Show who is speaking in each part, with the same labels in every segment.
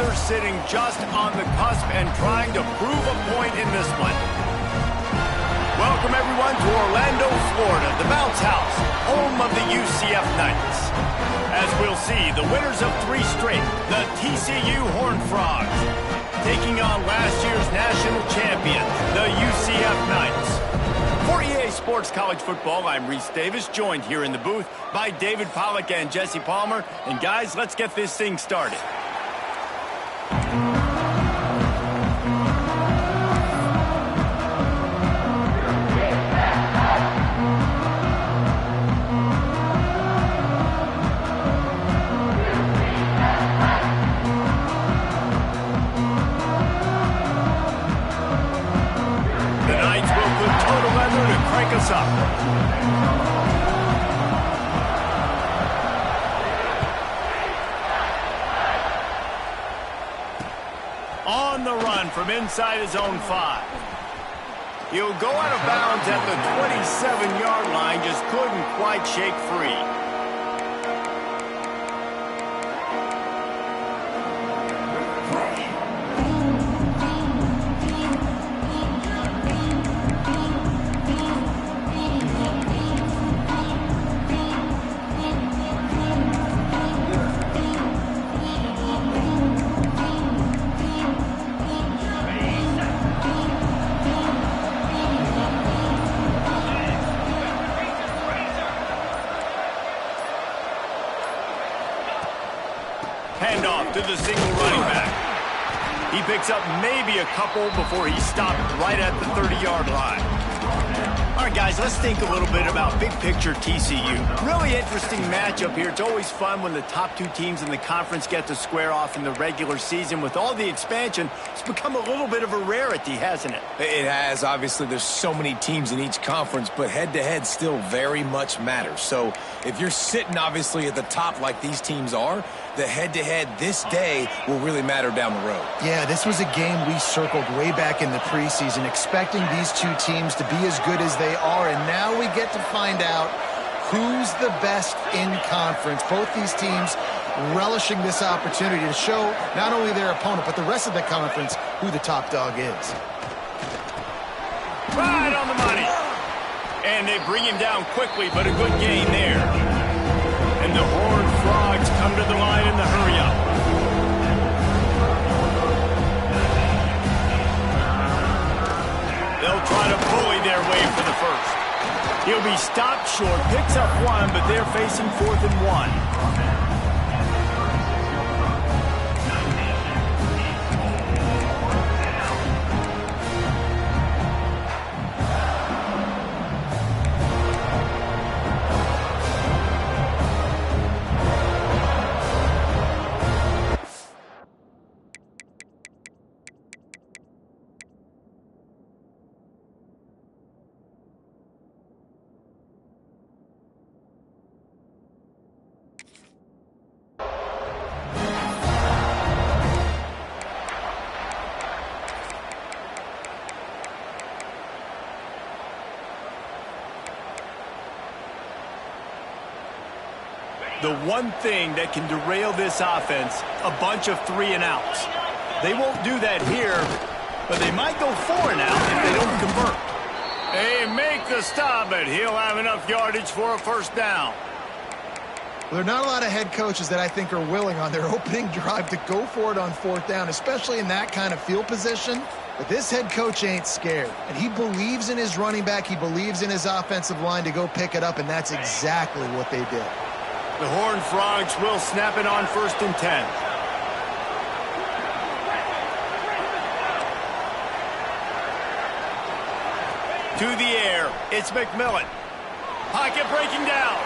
Speaker 1: others sitting just on the cusp and trying to prove a point in this one. Welcome, everyone, to Orlando, Florida, the Bounce House, home of the UCF Knights. As we'll see, the winners of 3 straight, the TCU Horned Frogs, taking on last year's national champion, the UCF Knights. For EA Sports College Football, I'm Reese Davis, joined here in the booth by David Pollack and Jesse Palmer. And guys, let's get this thing started. Us up. On the run from inside his own 5. He'll go out of bounds at the 27-yard line, just couldn't quite shake free. Handoff to the single running back. He picks up maybe a couple before he stopped right at the 30-yard line. All right, guys, let's think a little bit about big picture TCU. Really interesting matchup here. It's always fun when the top 2 teams in the conference get to square off in the regular season. With all the expansion, it's become a little bit of a rarity, hasn't it?
Speaker 2: It has. Obviously, there's so many teams in each conference, but head-to-head still very much matters. So if you're sitting, obviously, at the top like these teams are, the head-to-head this day will really matter down the road.
Speaker 3: Yeah, this was a game we circled way back in the preseason, expecting these 2 teams to be as good as they are, and now we get to find out who's the best in conference. Both these teams relishing this opportunity to show not only their opponent, but the rest of the conference who the top dog is.
Speaker 1: Right on the money. And they bring him down quickly, but a good gain there. And the Horned Frogs come to the line in the hurry-up. They'll try to bully their way for the first. He'll be stopped short, picks up 1, but they're facing 4th and 1. The one thing that can derail this offense, a bunch of 3-and-outs. They won't do that here, but they might go 4-and-out if they don't convert. They make the stop, but he'll have enough yardage for a first down.
Speaker 3: Well, there are not a lot of head coaches that I think are willing on their opening drive to go for it on 4th down, especially in that kind of field position. But this head coach ain't scared, and he believes in his running back. He believes in his offensive line to go pick it up, and that's exactly what they did.
Speaker 1: The Horned Frogs will snap it on 1st and 10. To the air, it's McMillan. Pocket breaking down.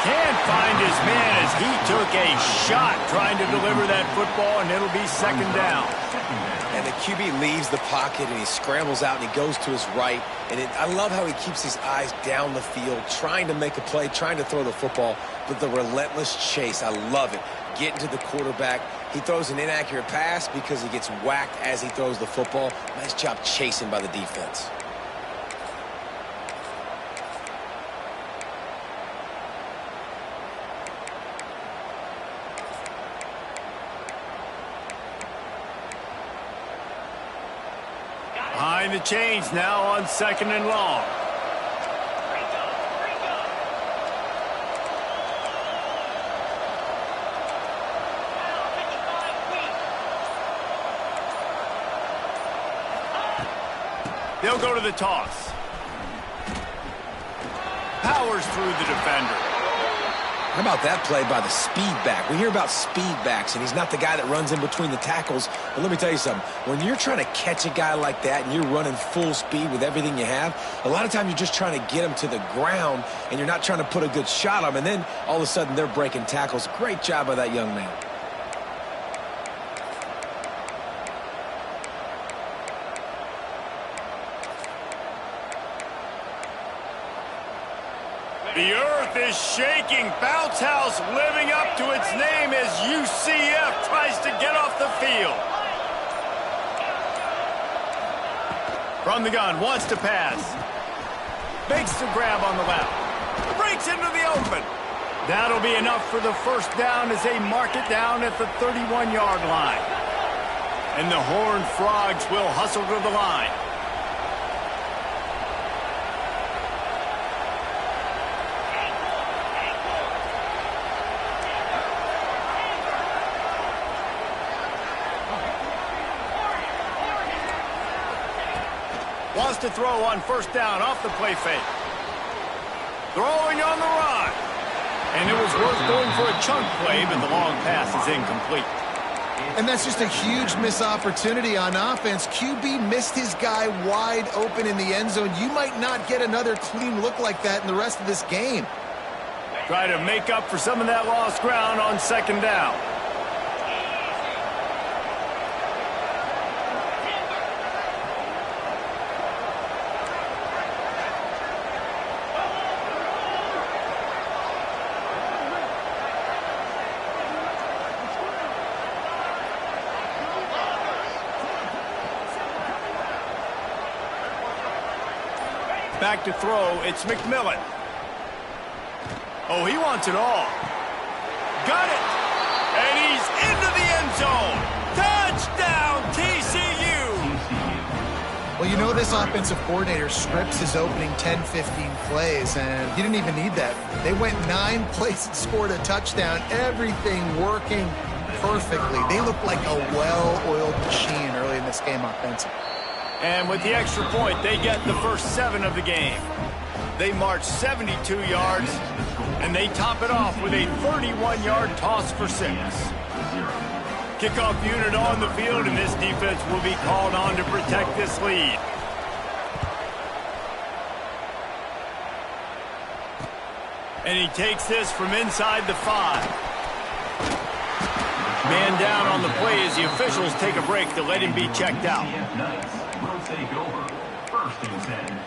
Speaker 1: Can't find his man as he took a shot trying to deliver that football, and it'll be 2nd down.
Speaker 2: And the QB leaves the pocket, and he scrambles out, and he goes to his right. And I love how he keeps his eyes down the field, trying to make a play, trying to throw the football, but the relentless chase, I love it. Getting to the quarterback. He throws an inaccurate pass because he gets whacked as he throws the football. Nice job chasing by the defense.
Speaker 1: Trying the change now on 2nd and long. They'll go to the toss. Powers through the defender.
Speaker 2: How about that play by the speed back? We hear about speed backs, and he's not the guy that runs in between the tackles. But let me tell you something. When you're trying to catch a guy like that and you're running full speed with everything you have, a lot of times you're just trying to get him to the ground, and you're not trying to put a good shot on him. And then all of a sudden they're breaking tackles. Great job by that young man.
Speaker 1: The earth is shaking. Bounce House living up to its name as UCF tries to get off the field. From the gun, wants to pass. Makes the grab on the left. Breaks into the open. That'll be enough for the first down as they mark it down at the 31-yard line. And the Horned Frogs will hustle to the line. Wants to throw on 1st down off the play fake. Throwing on the run. And it was worth going for a chunk play, but the long pass is incomplete.
Speaker 3: And that's just a huge missed opportunity on offense. QB missed his guy wide open in the end zone. You might not get another clean look like that in the rest of this game.
Speaker 1: Try to make up for some of that lost ground on 2nd down. Back to throw, it's McMillan. Oh, he wants it all. Got it! And he's into the end zone! Touchdown, TCU!
Speaker 3: Well, you know this offensive coordinator scripts his opening 10, 15 plays, and he didn't even need that. They went 9 plays and scored a touchdown, everything working perfectly. They looked like a well-oiled machine early in this game offensively.
Speaker 1: And with the extra point, they get the first 7 of the game. They march 72 yards, and they top it off with a 31-yard toss for 6. Kickoff unit on the field, and this defense will be called on to protect this lead. And he takes this from inside the 5. Man down on the play as the officials take a break to let him be checked out.
Speaker 4: Will take over 1st and 10.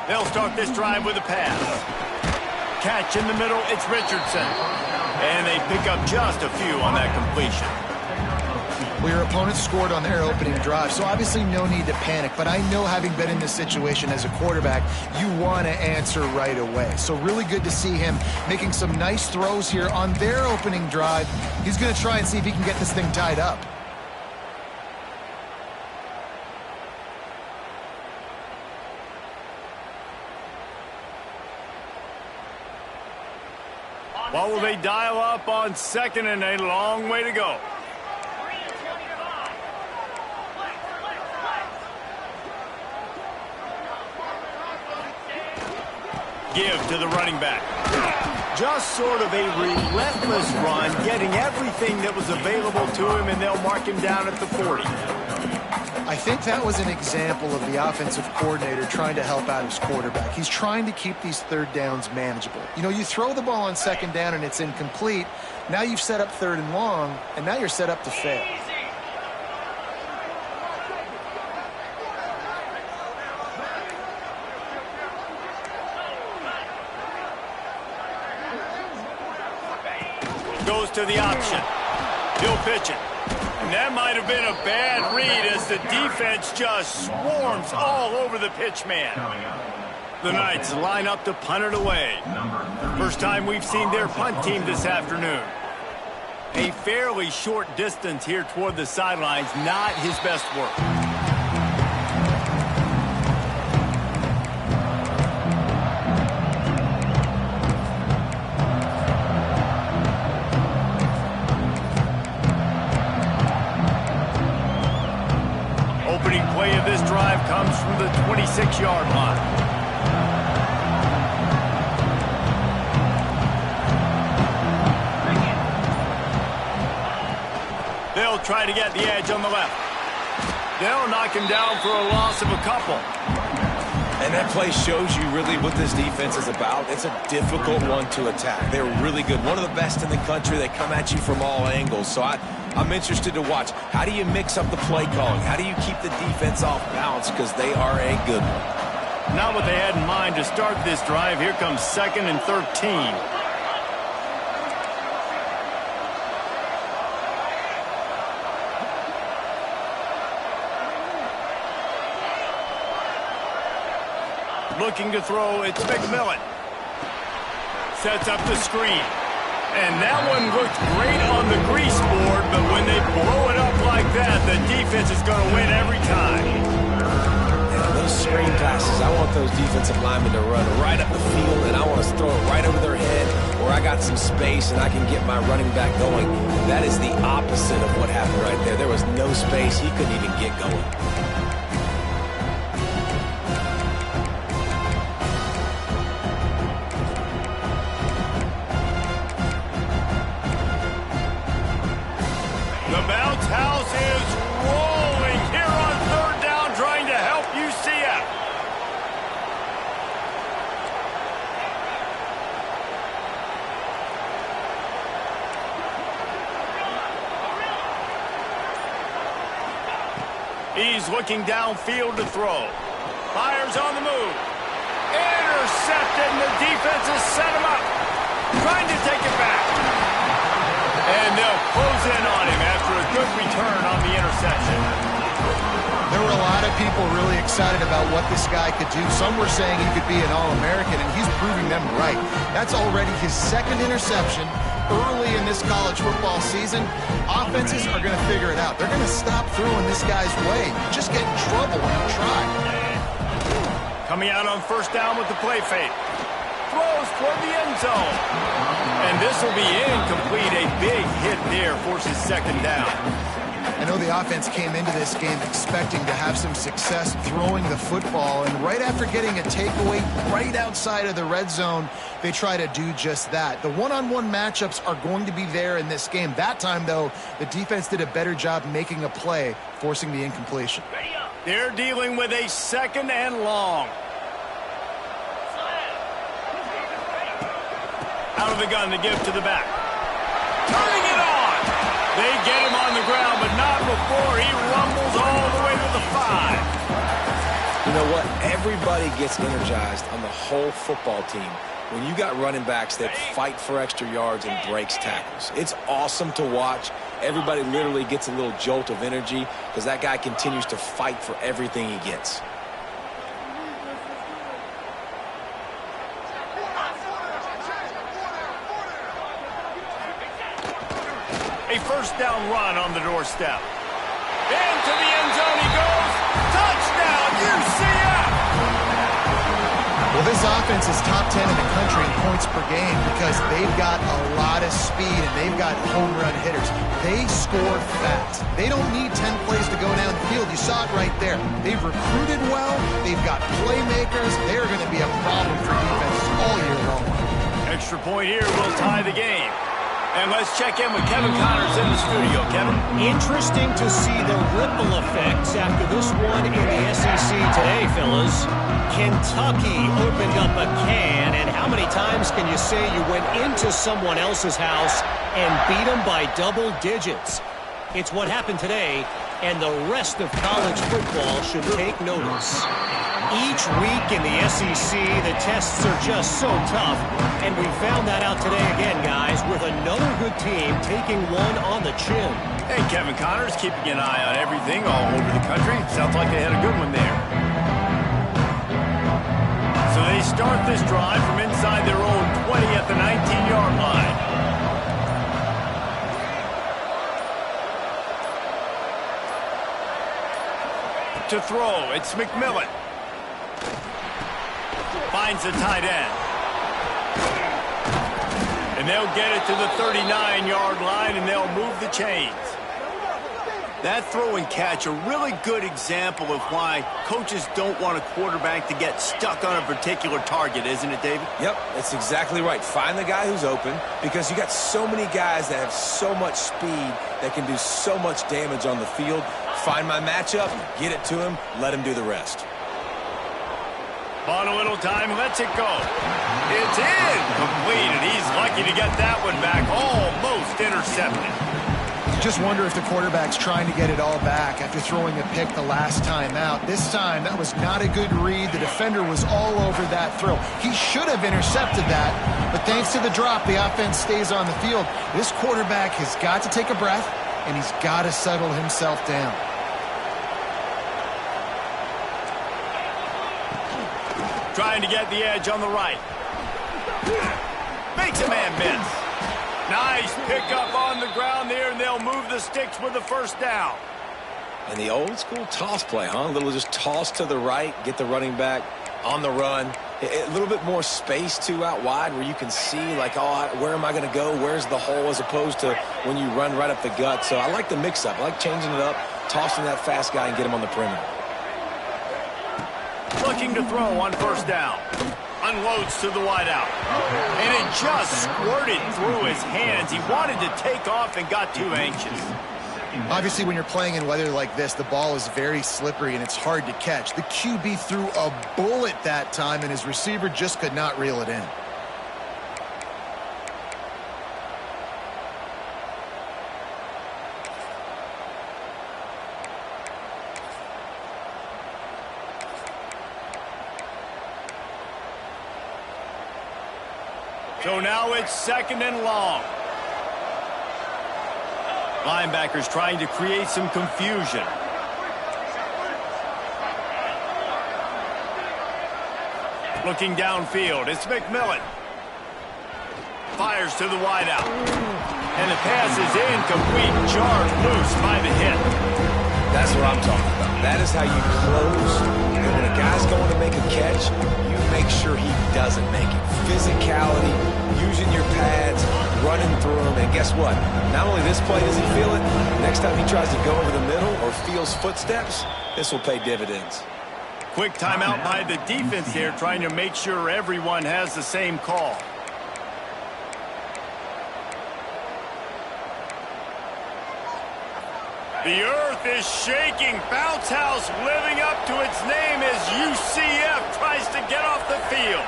Speaker 1: They'll start this drive with a pass. Catch in the middle, it's Richardson. And they pick up just a few on that completion.
Speaker 3: Well, your opponent scored on their opening drive, so obviously no need to panic. But I know, having been in this situation as a quarterback, you want to answer right away. So really good to see him making some nice throws here on their opening drive. He's going to try and see if he can get this thing tied up.
Speaker 1: What will they dial up on 2nd and a long way to go? Give to the running back. Just sort of a relentless run, getting everything that was available to him, and they'll mark him down at the 40.
Speaker 3: I think that was an example of the offensive coordinator trying to help out his quarterback. He's trying to keep these 3rd downs manageable. You know, you throw the ball on 2nd down and it's incomplete. Now you've set up 3rd and long, and now you're set up to fail.
Speaker 1: Goes to the option. He'll pitch it. And that might have been a bad read as the defense just swarms all over the pitch man. The Knights line up to punt it away. First time we've seen their punt team this afternoon. A fairly short distance here toward the sidelines, not his best work. Opening play of this drive comes from the 26-yard line. They'll try to get the edge on the left. They'll knock him down for a loss of a couple.
Speaker 2: And that play shows you really what this defense is about. It's a difficult one to attack. They're really good. One of the best in the country. They come at you from all angles. So I'm interested to watch. How do you mix up the play calling? How do you keep the defense off balance? Because they are a good one.
Speaker 1: Not what they had in mind to start this drive. Here comes 2nd and 13. Looking to throw, it's McMillan. Sets up the screen. And that one looked great on the grease board, but when they blow it up like that, the defense is going to win every time.
Speaker 2: Yeah, those screen passes, I want those defensive linemen to run right up the field, and I want to throw it right over their head where I got some space and I can get my running back going. That is the opposite of what happened right there. There was no space. He couldn't even get going.
Speaker 1: The bounce house is rolling here on 3rd down, trying to help UCF. He's looking downfield to throw. Fires on the move. Intercepted, and the defense has set him up. Trying to take it back. And they'll close in on him after a good return on the interception.
Speaker 3: There were a lot of people really excited about what this guy could do. Some were saying he could be an All-American, and he's proving them right. That's already his 2nd interception early in this college football season. Offenses are going to figure it out. They're going to stop throwing this guy's way. Just get in trouble when you try.
Speaker 1: Coming out on 1st down with the play fake. Throws toward the end zone. And this will be incomplete. A big hit there forces 2nd down.
Speaker 3: I know the offense came into this game expecting to have some success throwing the football, and right after getting a takeaway right outside of the red zone, they try to do just that. The one-on-one matchups are going to be there in this game. That time, though, the defense did a better job making a play, forcing the incompletion.
Speaker 1: They're dealing with a 2nd and long. Out of the gun to give to the back. Turning it on. They get him on the ground, but not before he rumbles all the way to the 5.
Speaker 2: You know what? Everybody gets energized on the whole football team when you got running backs that fight for extra yards and breaks tackles. It's awesome to watch. Everybody literally gets a little jolt of energy because that guy continues to fight for everything he gets.
Speaker 1: A 1st down run on the doorstep. Into the end zone he goes. Touchdown, UCF!
Speaker 3: Well, this offense is top 10 in the country in points per game because they've got a lot of speed and they've got home run hitters. They score fast. They don't need 10 plays to go down the field. You saw it right there. They've recruited well. They've got playmakers. They're going to be a problem for defenses all year long.
Speaker 1: Extra point here will tie the game. And let's check in with Kevin Connors in the studio. Kevin?
Speaker 5: Interesting to see the ripple effects after this one in the SEC today, fellas. Kentucky opened up a can, and how many times can you say you went into someone else's house and beat them by double digits? It's what happened today, and the rest of college football should take notice. Each week in the SEC, the tests are just so tough, and we found that out today again, guys, with another good team taking one on the chin.
Speaker 1: Hey, Kevin Connors keeping an eye on everything all over the country. Sounds like they had a good one there. So they start this drive from inside their own 20 at the 19-yard line. To throw, it's McMillan. Finds the tight end. And they'll get it to the 39-yard line, and they'll move the chains. That throw and catch, a really good example of why coaches don't want a quarterback to get stuck on a particular target, isn't it, David?
Speaker 2: Yep, that's exactly right. Find the guy who's open, because you got so many guys that have so much speed that can do so much damage on the field. Find my matchup, get it to him, let him do the rest.
Speaker 1: On a little time, lets it go. It's in, complete, and he's lucky to get that one back, almost intercepted.
Speaker 3: Just wonder if the quarterback's trying to get it all back after throwing a pick the last time out. This time, that was not a good read. The defender was all over that throw. He should have intercepted that, but thanks to the drop, the offense stays on the field. This quarterback has got to take a breath, and he's got to settle himself down.
Speaker 1: Trying to get the edge on the right. Makes a man miss. Nice pickup on the ground there, and they'll move the sticks with the first down.
Speaker 2: And the old school toss play, huh? A little just toss to the right, get the running back on the run. A little bit more space, too, out wide where you can see, like, oh, where am I going to go? Where's the hole, as opposed to when you run right up the gut. So I like the mix-up. I like changing it up, tossing that fast guy and get him on the perimeter.
Speaker 1: Looking to throw on first down. Unloads to the wideout. And it just squirted through his hands. He wanted to take off and got too anxious.
Speaker 3: Obviously, when you're playing in weather like this, the ball is very slippery and it's hard to catch. The QB threw a bullet that time, and his receiver just could not reel it in.
Speaker 1: So now it's second and long. Linebackers trying to create some confusion. Looking downfield, it's McMillan. Fires to the wideout. And the pass is incomplete, jarred loose by the hit.
Speaker 2: That's what I'm talking about. That is how you close. And when a guy's going to make a catch, you make sure he doesn't make it. Physicality, using your pads, running through them. And guess what? Not only this play does he feel it, next time he tries to go over the middle or feels footsteps, this will pay dividends.
Speaker 1: Quick timeout by the defense there, trying to make sure everyone has the same call. The earth is shaking. Bounce House living up to its name as UCF tries to get off the field.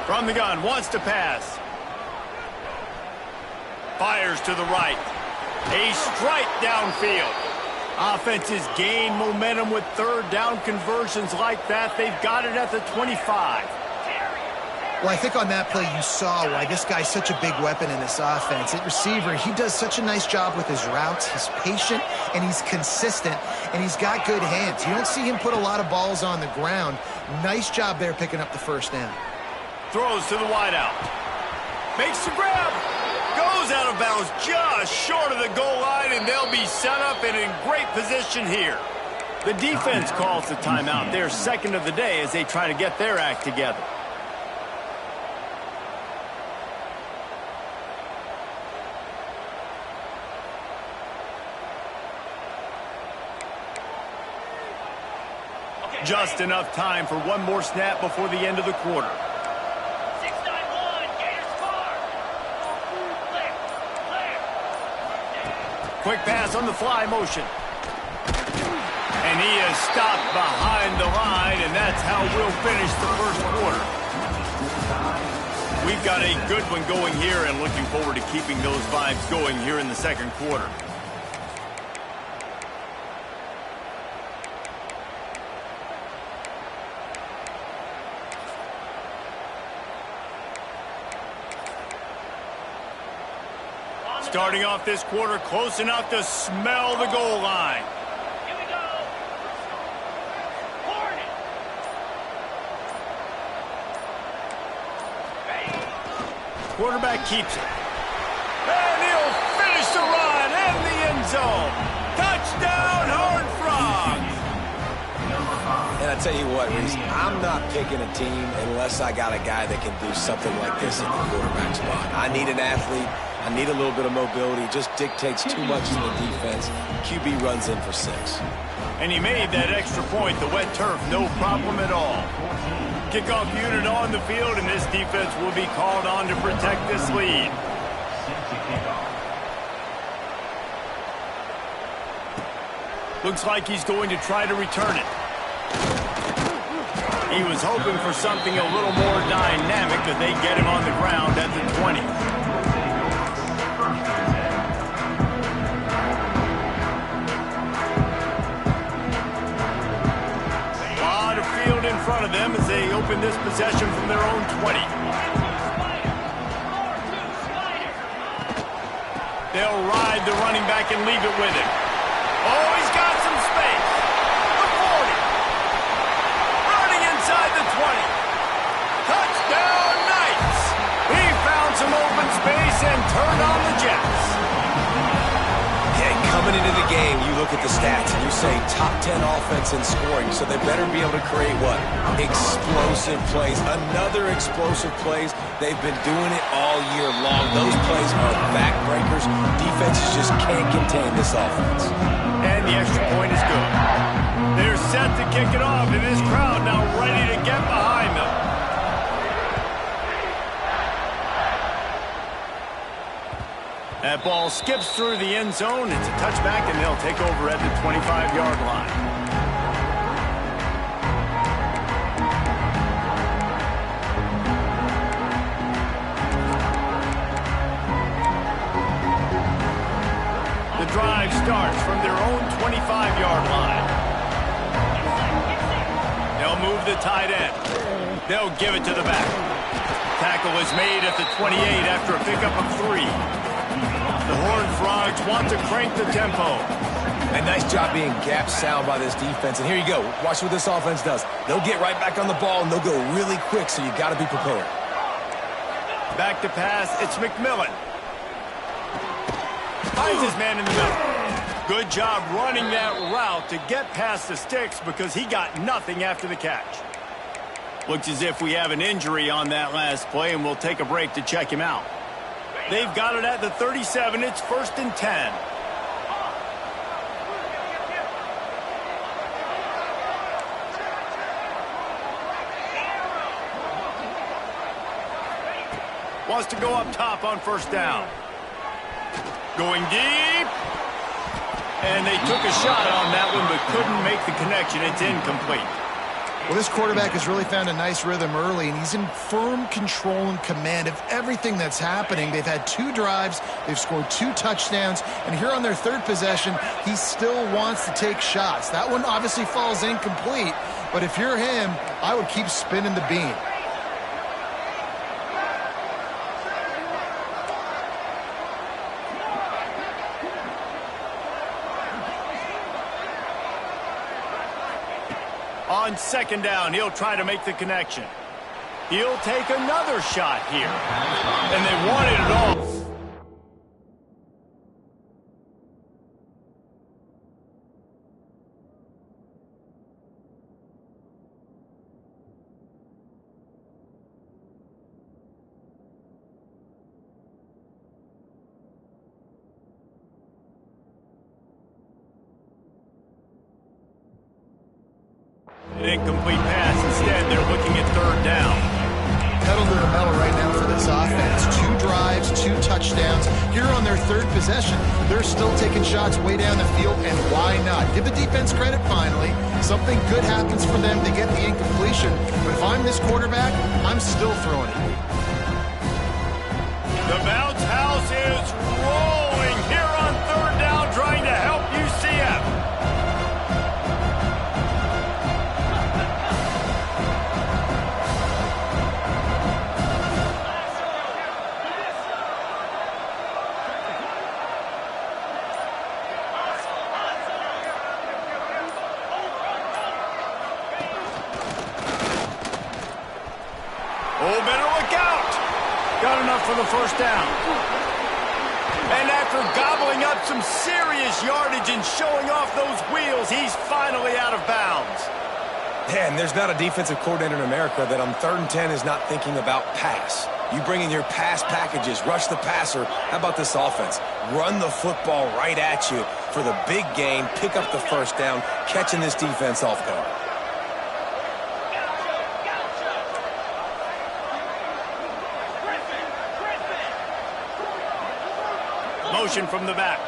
Speaker 1: From the gun, wants to pass. Fires to the right. A strike downfield. Offenses gain momentum with third down conversions like that. They've got it at the 25.
Speaker 3: Well, I think on that play you saw why this guy's such a big weapon in this offense. At receiver, he does such a nice job with his routes. He's patient, and he's consistent, and he's got good hands. You don't see him put a lot of balls on the ground. Nice job there picking up the first down.
Speaker 1: Throws to the wideout. Makes the grab. Goes out of bounds just short of the goal line, and they'll be set up and in great position here. The defense calls the timeout. Their second of the day as they try to get their act together. Just enough time for one more snap before the end of the quarter.
Speaker 6: 6-9-1, Gators far. Clear.
Speaker 1: Quick pass on the fly motion. And he is stopped behind the line, and that's how we'll finish the first quarter. We've got a good one going here and looking forward to keeping those vibes going here in the second quarter. Starting off this quarter close enough to smell the goal line.
Speaker 6: Here we go. Hornet.
Speaker 1: Quarterback keeps it. And he'll finish the run in the end zone. Touchdown, Horned Frogs.
Speaker 2: And I tell you what, Reese, I'm not picking a team unless I got a guy that can do something like this at the quarterback spot. I need an athlete. I need a little bit of mobility. It just dictates too much to the defense. QB runs in for 6.
Speaker 1: And he made that extra point, the wet turf, no problem at all. Kickoff unit on the field, and this defense will be called on to protect this lead. Looks like he's going to try to return it. He was hoping for something a little more dynamic, but they get him on the ground at the 20. Lot of field in front of them as they open this possession from their own 20. They'll ride the running back and leave it with him. Oh, he's got some space. The 40. Running inside the 20. Touchdown, Knights. He found some open space and turned on the Jets.
Speaker 2: Yeah, coming into the game, you look at the stats and you say top 10 offense in scoring, so they better be able to create what? Explosive plays. Another explosive plays. They've been doing it all year long. Those plays are backbreakers. Defenses just can't contain this offense.
Speaker 1: And the extra point is good. They're set to kick it off, and this crowd now ready to get behind them. That ball skips through the end zone. It's a touchback, and they'll take over at the 25-yard line. The drive starts from their own 25-yard line. They'll move the tight end. They'll give it to the back. Tackle is made at the 28 after a pickup of 3. The Horned Frogs want to crank the tempo.
Speaker 2: A nice job being gap sound by this defense. And here you go. Watch what this offense does. They'll get right back on the ball, and they'll go really quick, so you got to be prepared.
Speaker 1: Back to pass. It's McMillan. Finds his man in the middle. Good job running that route to get past the sticks because he got nothing after the catch. Looks as if we have an injury on that last play, and we'll take a break to check him out. They've got it at the 37. It's 1st and 10. Wants to go up top on 1st down. Going deep. And they took a shot on that one, but couldn't make the connection. It's incomplete.
Speaker 3: Well, this quarterback has really found a nice rhythm early, and he's in firm control and command of everything that's happening. They've had 2 drives. They've scored 2 touchdowns. And here on their 3rd possession, he still wants to take shots. That one obviously falls incomplete. But if you're him, I would keep spinning the beam.
Speaker 1: On 2nd down, he'll try to make the connection. He'll take another shot here. And they wanted it all. An incomplete pass. Instead, they're looking at 3rd down.
Speaker 3: Pedal to the metal right now for this offense. 2 drives, 2 touchdowns. Here on their 3rd possession, they're still taking shots way down the field, and why not? Give the defense credit finally. Something good happens for them. They get the incompletion. But if I'm this quarterback, I'm still throwing it.
Speaker 1: The bounce house is rolling here on 3rd down, trying to help UCF. Oh, better look out. Got enough for the first down. And after gobbling up some serious yardage and showing off those wheels, he's finally out of bounds.
Speaker 2: Man, there's not a defensive coordinator in America that on 3rd and 10 is not thinking about pass. You bring in your pass packages, rush the passer. How about this offense? Run the football right at you for the big gain, pick up the first down, catching this defense off guard.
Speaker 1: Motion from the back.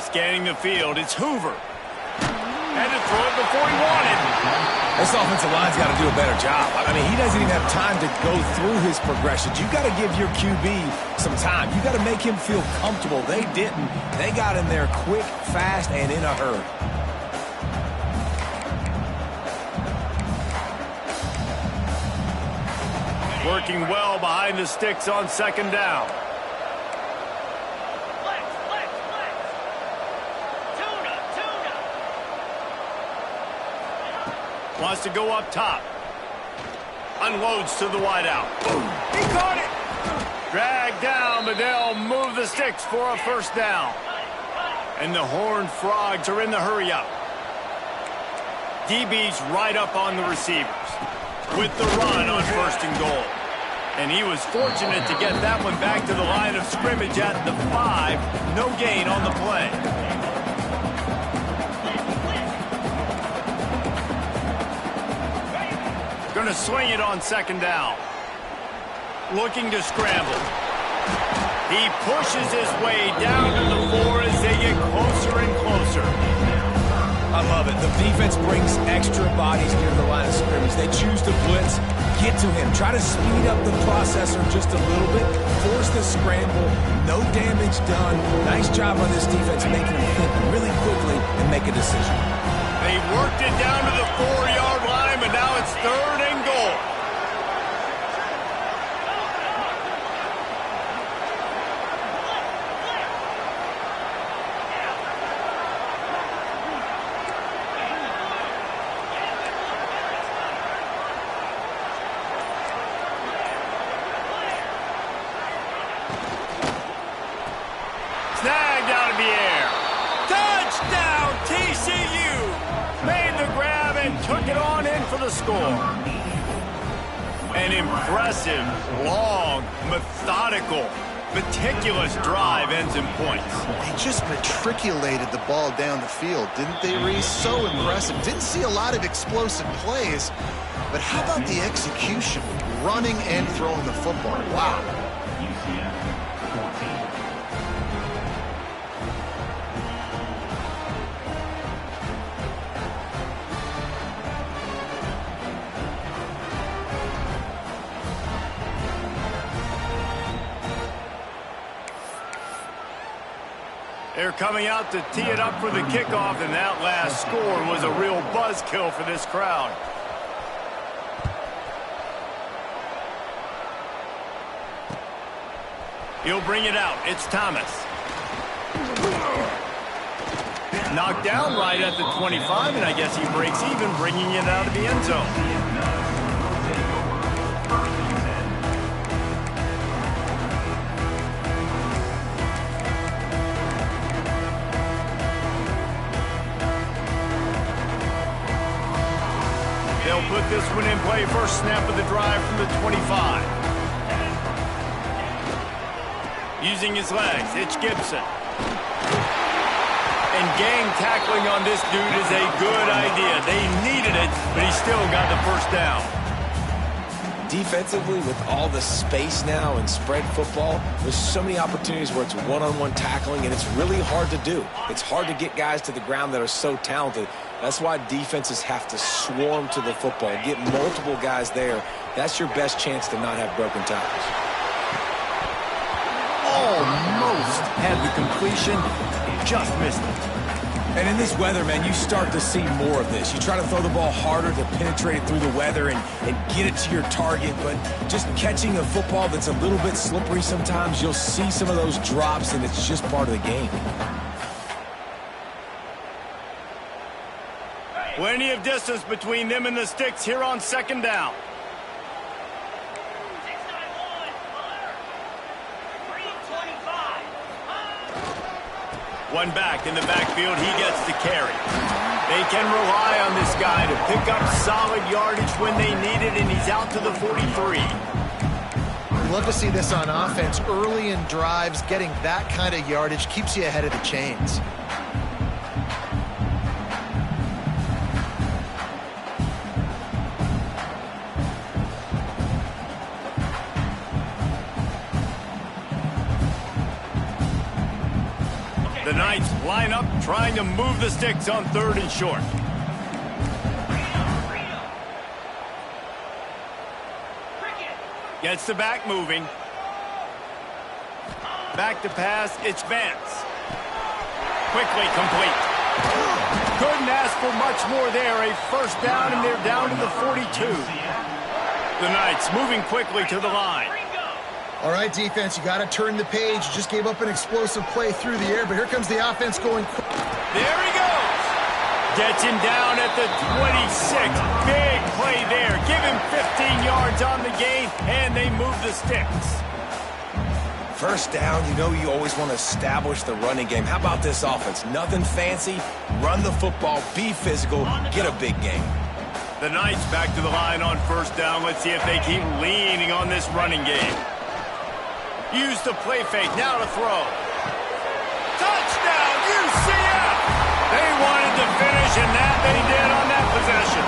Speaker 1: Scanning the field, it's Hoover. Had to throw it before he wanted.
Speaker 2: This offensive line's got to do a better job. I mean, he doesn't even have time to go through his progressions. You got to give your QB some time. You got to make him feel comfortable. They didn't. They got in there quick, fast, and in a hurry.
Speaker 1: Working well behind the sticks on 2nd down. Wants to go up top. Unloads to the wideout. Boom. He caught it. Dragged down, but they'll move the sticks for a first down. And the Horned Frogs are in the hurry-up. DB's right up on the receivers with the run on 1st and goal. And he was fortunate to get that one back to the line of scrimmage at the 5. No gain on the play. Going to swing it on 2nd down. Looking to scramble. He pushes his way down to the 4 as they get closer and closer.
Speaker 2: I love it. The defense brings extra bodies near the line of scrimmage. They choose to blitz, get to him, try to speed up the processor just a little bit, force the scramble, no damage done. Nice job on this defense making him think really quickly and make a decision.
Speaker 1: They worked it down to the 4-yard line, but now it's 3rd and goal. Snagged out of the air. Touchdown, TCU! Made the grab and took it on in for the score. An impressive, long, methodical, meticulous drive ends in points.
Speaker 3: They just matriculated the ball down the field, didn't they, Reese? So impressive. Didn't see a lot of explosive plays, but how about the execution? Running and throwing the football. Wow.
Speaker 4: UCF 14.
Speaker 1: They're coming out to tee it up for the kickoff, and that last score was a real buzzkill for this crowd. He'll bring it out. It's Thomas. Knocked down right at the 25, and I guess he breaks even, bringing it out of the end zone. They'll put this one in play. First snap of the drive from the 25. Using his legs, it's Gibson. And gang tackling on this dude is a good idea. They needed it, but he still got the first down.
Speaker 2: Defensively, with all the space now and spread football, there's so many opportunities where it's one-on-one tackling, and it's really hard to do. It's hard to get guys to the ground that are so talented. That's why defenses have to swarm to the football, get multiple guys there. That's your best chance to not have broken tackles.
Speaker 1: Almost had the completion, just missed it.
Speaker 2: And in this weather, man, you start to see more of this. You try to throw the ball harder to penetrate it through the weather and get it to your target, but just catching a football that's a little bit slippery sometimes, you'll see some of those drops, and it's just part of the game.
Speaker 1: Plenty of distance between them and the sticks here on second down.
Speaker 6: 691, alert. 325.
Speaker 1: One back in the backfield, he gets the carry. They can rely on this guy to pick up solid yardage when they need it, and he's out to the 43.
Speaker 3: We love to see this on offense. Early in drives, getting that kind of yardage keeps you ahead of the chains.
Speaker 1: The Knights line up, trying to move the sticks on 3rd and short. Gets the back moving. Back to pass, it's Vance. Quickly complete. Couldn't ask for much more there. A first down, and they're down to the 42. The Knights moving quickly to the line.
Speaker 3: All right, defense, you got to turn the page. You just gave up an explosive play through the air, but here comes the offense going quick.
Speaker 1: There he goes. Gets him down at the 26. Big play there. Give him 15 yards on the gain, and they move the sticks.
Speaker 2: First down, you know you always want to establish the running game. How about this offense? Nothing fancy. Run the football, be physical, get a big game.
Speaker 1: The Knights back to the line on first down. Let's see if they keep leaning on this running game. Use the play fake, now to throw. Touchdown, UCF! They wanted to finish, and that they did on that possession.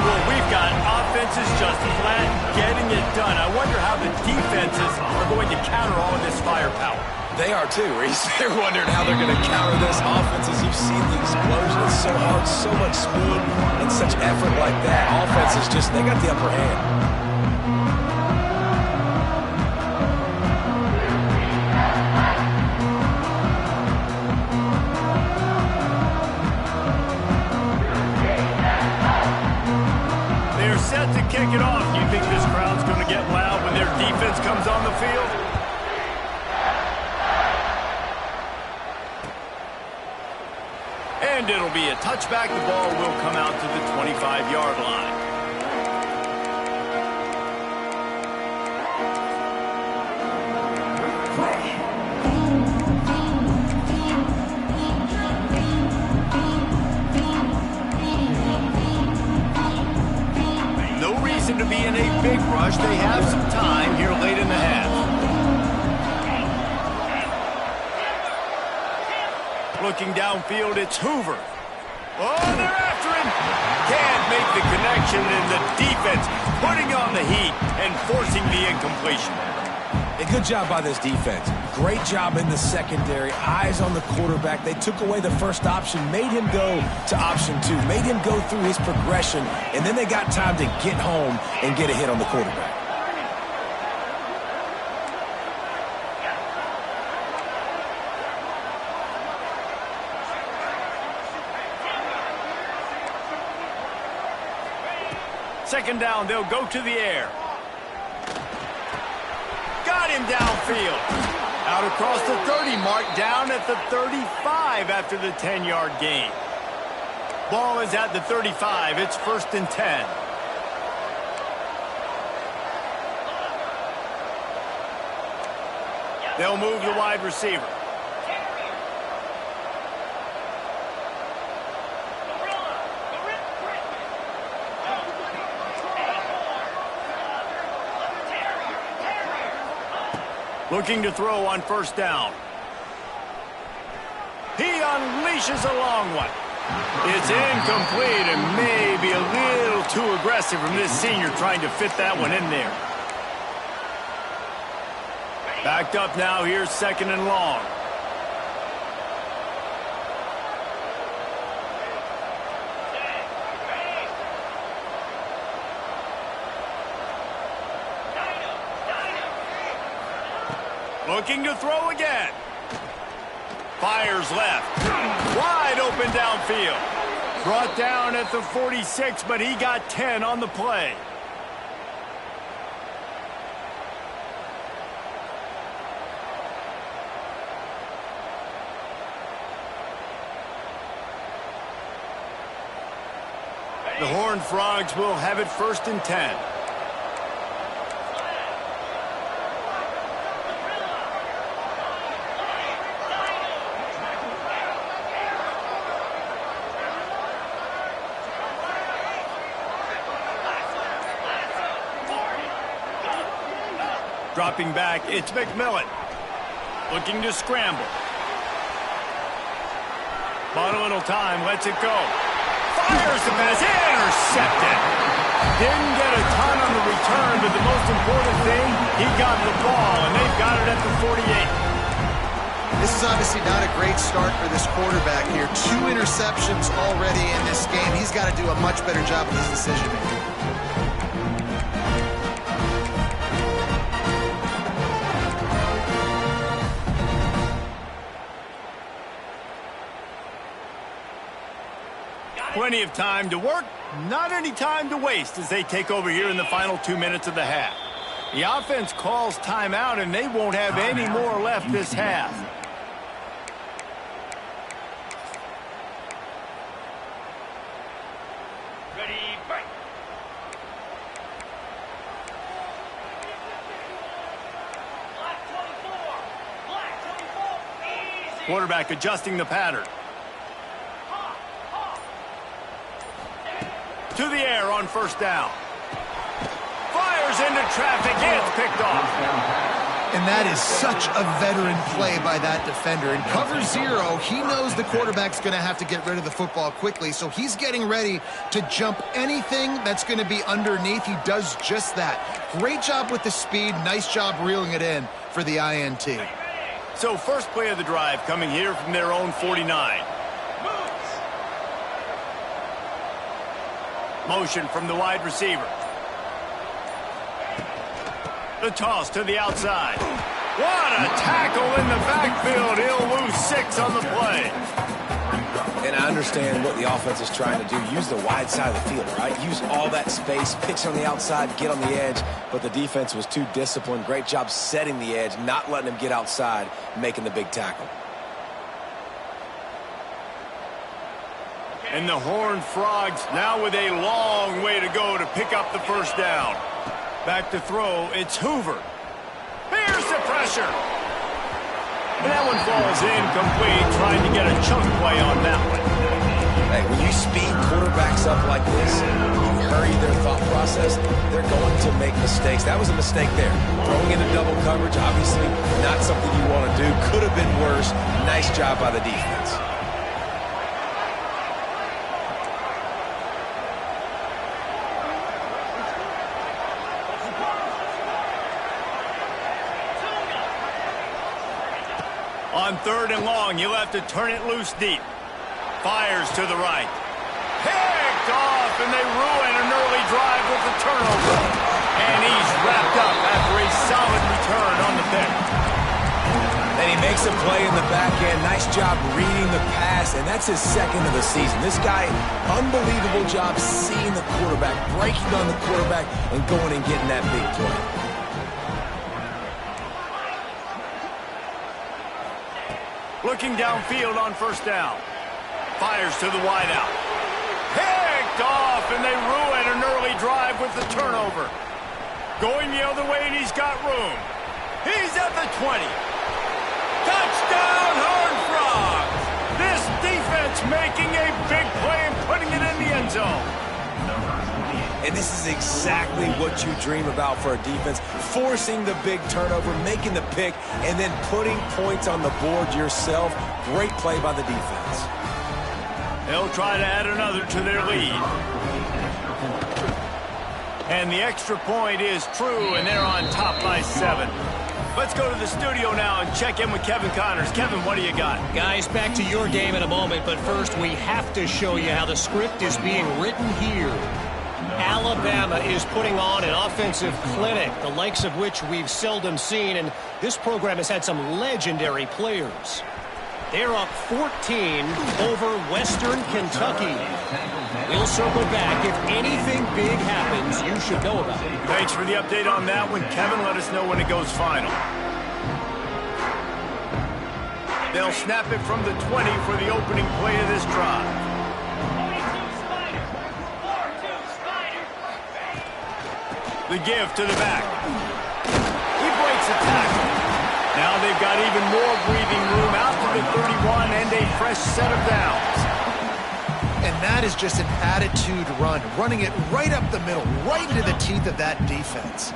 Speaker 1: Well, we've got offenses just flat getting it done. I wonder how the defenses are going to counter all of this firepower.
Speaker 2: They are too, Reese. They're wondering how they're going to counter this offense. As you've seen the explosion, it's so hard, so much speed, and such effort like that. Offense is just, they got the upper hand.
Speaker 1: Set to kick it off. You think this crowd's going to get loud when their defense comes on the field? And it'll be a touchback. The ball will come out to the 25-yard line. To be in a big rush. They have some time here late in the half. Looking downfield, it's Hoover. Oh, they're after him. Can't make the connection, and the defense putting on the heat and forcing the incompletion.
Speaker 2: A good job by this defense. Great job in the secondary. Eyes on the quarterback. They took away the first option, made him go to option 2, made him go through his progression, and then they got time to get home and get a hit on the quarterback.
Speaker 1: Second down, they'll go to the air. Got him downfield. Out across the 30 mark, down at the 35 after the 10-yard gain. Ball is at the 35. It's 1st and 10. They'll move the wide receiver. Looking to throw on first down. He unleashes a long one. It's incomplete and maybe a little too aggressive from this senior trying to fit that one in there. Backed up now, here's 2nd and long. Looking to throw again. Fires left. Wide open downfield. Brought down at the 46, but he got 10 on the play. The Horned Frogs will have it 1st and 10. Dropping back, it's McMillan. Looking to scramble. Bought a little time, lets it go. Fires the pass, intercepted. Didn't get a ton on the return, but the most important thing, he got the ball, and they've got it at the 48.
Speaker 3: This is obviously not a great start for this quarterback here. 2 interceptions already in this game. He's got to do a much better job with his decision-making.
Speaker 1: Plenty of time to work, not any time to waste as they take over here in the final 2 minutes of the half. The offense calls timeout, and they won't have any more left this half.
Speaker 6: Ready, break. Black 24, easy.
Speaker 1: Quarterback adjusting the pattern. To the air on 1st down. Fires into traffic. It's picked off.
Speaker 3: And that is such a veteran play by that defender. In cover 0, he knows the quarterback's going to have to get rid of the football quickly, so he's getting ready to jump anything that's going to be underneath. He does just that. Great job with the speed. Nice job reeling it in for the INT.
Speaker 1: So first play of the drive coming here from their own 49. Motion from the wide receiver. The toss to the outside. What a tackle in the backfield. He'll lose 6 on the play.
Speaker 2: And I understand what the offense is trying to do. Use the wide side of the field, right? Use all that space, pitch on the outside, get on the edge. But the defense was too disciplined. Great job setting the edge, not letting him get outside, making the big tackle.
Speaker 1: And the Horned Frogs now with a long way to go to pick up the 1st down. Back to throw, it's Hoover. Here's the pressure. And that one falls incomplete, trying to get a chunk play on that one.
Speaker 2: Hey, when you speed quarterbacks up like this, you hurry their thought process, they're going to make mistakes. That was a mistake there. Throwing into double coverage, obviously not something you want to do. Could have been worse. Nice job by the defense.
Speaker 1: On 3rd and long, you'll have to turn it loose deep. Fires to the right. Picked off, and they ruin an early drive with the turnover. And he's wrapped up after a solid return on the pick.
Speaker 2: And he makes a play in the back end. Nice job reading the pass, and that's his 2nd of the season. This guy, unbelievable job seeing the quarterback, breaking on the quarterback, and going and getting that big play.
Speaker 1: Looking downfield on 1st down. Fires to the wideout. Picked off, and they ruin an early drive with the turnover. Going the other way, and he's got room. He's at the 20. Touchdown, Horned Frogs! This defense making a big play and putting it in the end zone.
Speaker 2: And this is exactly what you dream about for a defense. Forcing the big turnover, making the pick, and then putting points on the board yourself. Great play by the defense.
Speaker 1: They'll try to add another to their lead. And the extra point is true, and they're on top by 7. Let's go to the studio now and check in with Kevin Connors. Kevin, what do you got?
Speaker 5: Guys, back to your game in a moment, but first we have to show you how the script is being written here. Alabama is putting on an offensive clinic, the likes of which we've seldom seen, and this program has had some legendary players. They're up 14 over Western Kentucky. We'll circle back. If anything big happens, you should know about it.
Speaker 1: Thanks for the update on that one, Kevin. Let us know when it goes final. They'll snap it from the 20 for the opening play of this drive. The give to the back. He breaks the tackle. Now they've got even more breathing room out to the 31 and a fresh set of downs.
Speaker 3: And that is just an attitude run, running it right up the middle, right into the teeth of that defense.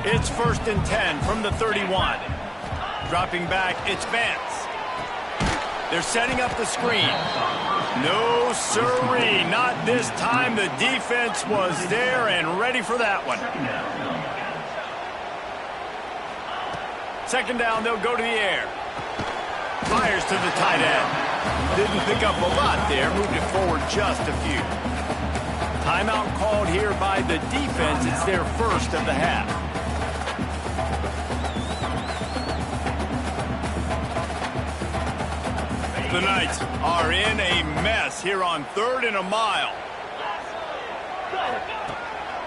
Speaker 1: It's 1st and 10 from the 31. Dropping back, it's Vance. They're setting up the screen. No siree, not this time. The defense was there and ready for that one. 2nd down, they'll go to the air. Fires to the tight end. Didn't pick up a lot there, moved it forward just a few. Timeout called here by the defense. It's their first of the half. The Knights are in a mess here on 3rd and a mile.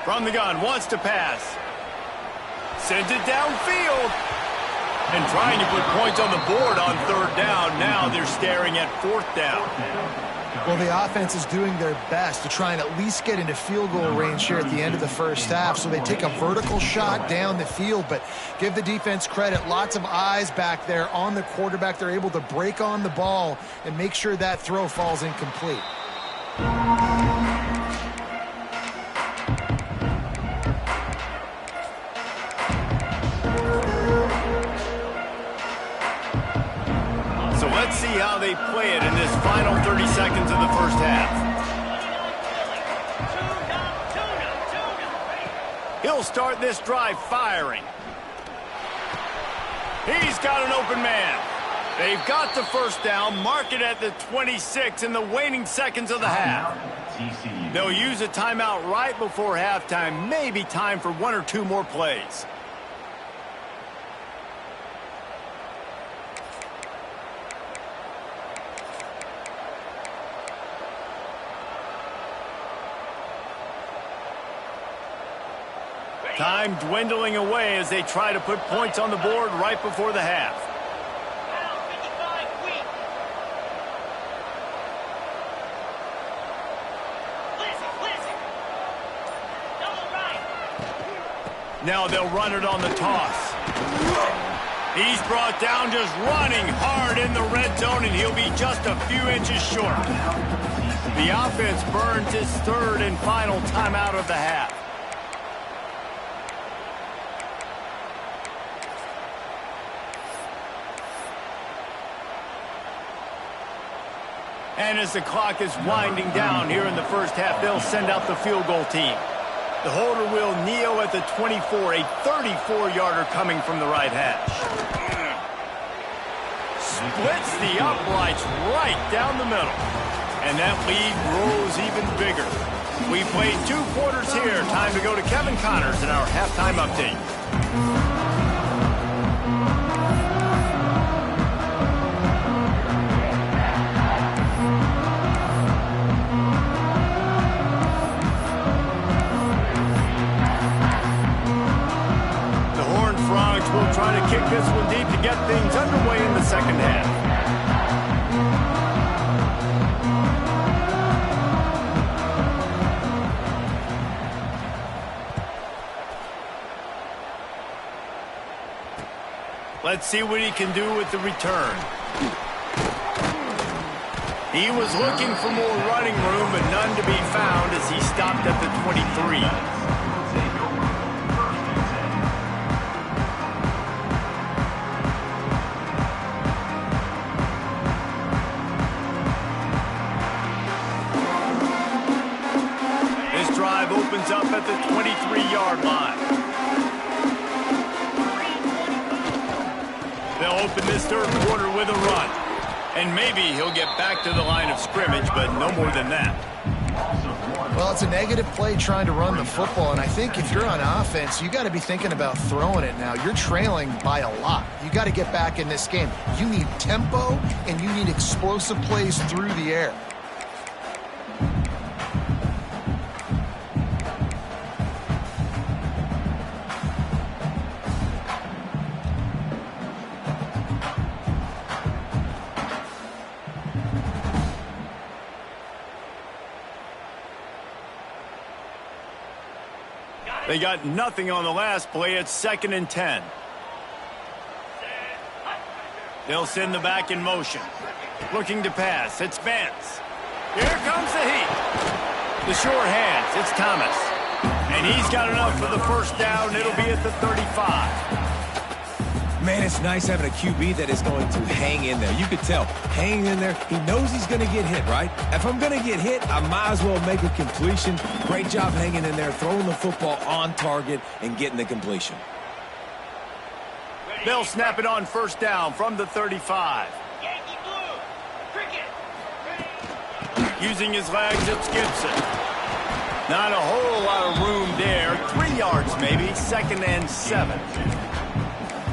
Speaker 1: From the gun, wants to pass. Sends it downfield. And trying to put points on the board on 3rd down. Now they're staring at 4th down.
Speaker 3: Well, the offense is doing their best to try and at least get into field goal range here at the end of the first half. So they take a vertical shot down the field, but give the defense credit. Lots of eyes back there on the quarterback. They're able to break on the ball and make sure that throw falls incomplete.
Speaker 1: Let's see how they play it in this final 30 seconds of the first half. He'll start this drive firing. He's got an open man. They've got the 1st down, mark it at the 26 in the waning seconds of the half. They'll use a timeout right before halftime, maybe time for 1 or 2 more plays. Time dwindling away as they try to put points on the board right before the half. Now they'll run it on the toss. He's brought down just running hard in the red zone, and he'll be just a few inches short. The offense burns its 3rd and final timeout of the half. And as the clock is winding down here in the first half, they'll send out the field goal team. The holder will kneel at the 24, a 34-yarder coming from the right hash. Splits the uprights right down the middle. And that lead grows even bigger. We played 2 quarters here. Time to go to Kevin Connors in our halftime update. Will try to kick this one deep to get things underway in the 2nd half. Let's see what he can do with the return. He was looking for more running room, but none to be found as he stopped at the 23. Opens up at the 23-yard line. They'll open this 3rd quarter with a run. And maybe he'll get back to the line of scrimmage, but no more than that.
Speaker 3: Well, it's a negative play trying to run the football, and I think if you're on offense, you got to be thinking about throwing it now. You're trailing by a lot. You got to get back in this game. You need tempo, and you need explosive plays through the air.
Speaker 1: They got nothing on the last play. It's 2nd and 10. They'll send the back in motion. Looking to pass. It's Vance. Here comes the heat. The sure hands. It's Thomas. And he's got enough for the first down. It'll be at the 35.
Speaker 2: Man, it's nice having a QB that is going to hang in there. You could tell, hanging in there, he knows he's going to get hit, right? If I'm going to get hit, I might as well make a completion. Great job hanging in there, throwing the football on target and getting the completion.
Speaker 1: They'll snap it on first down from the 35.
Speaker 6: Yankee blue. Cricket.
Speaker 1: Using his legs, it's Gibson. Not a whole lot of room there. 3 yards maybe. 2nd and 7.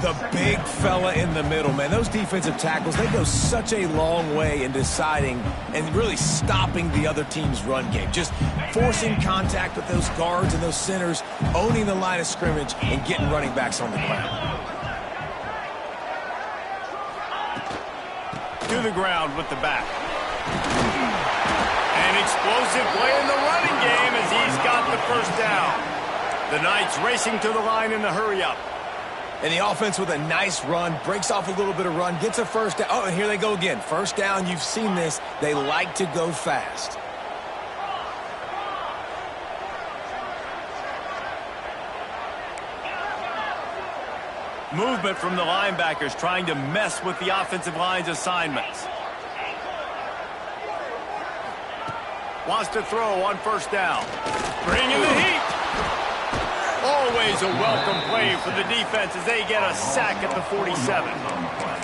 Speaker 2: The big fella in the middle, man. Those defensive tackles, they go such a long way in deciding and really stopping the other team's run game. Just forcing contact with those guards and those centers, owning the line of scrimmage, and getting running backs on the ground.
Speaker 1: To the ground with the back. An explosive play in the running game as he's got the first down. The Knights racing to the line in the hurry-up.
Speaker 2: And the offense with a nice run, breaks off a little bit of run, gets a first down. Oh, and here they go again. First down, you've seen this. They like to go fast.
Speaker 1: Movement from the linebackers trying to mess with the offensive line's assignments. Wants to throw on first down. Bringing the heat. Always a welcome play for the defense as they get a sack at the 47.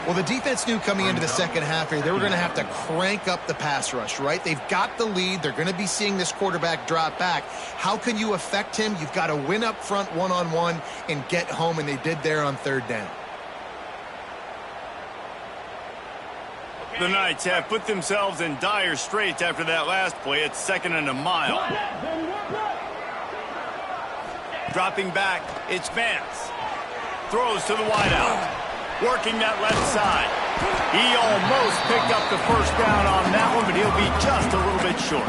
Speaker 3: Well, the defense knew coming into the second half here they were going to have to crank up the pass rush, right? They've got the lead. They're going to be seeing this quarterback drop back. How can you affect him? You've got to win up front one-on-one and get home, and they did there on 3rd down.
Speaker 1: The Knights have put themselves in dire straits after that last play. It's 2nd and a mile. Dropping back, it's Vance. Throws to the wideout. Working that left side. He almost picked up the first down on that one, but he'll be just a little bit short.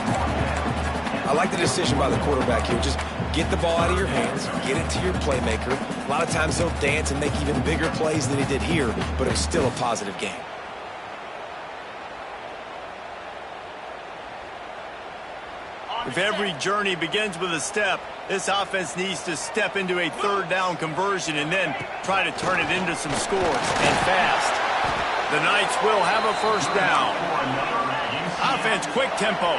Speaker 2: I like the decision by the quarterback here. Just get the ball out of your hands, get it to your playmaker. A lot of times he'll dance and make even bigger plays than he did here, but it was still a positive game.
Speaker 1: If every journey begins with a step, this offense needs to step into a 3rd down conversion and then try to turn it into some scores, and fast. The Knights will have a first down. Offense, quick tempo.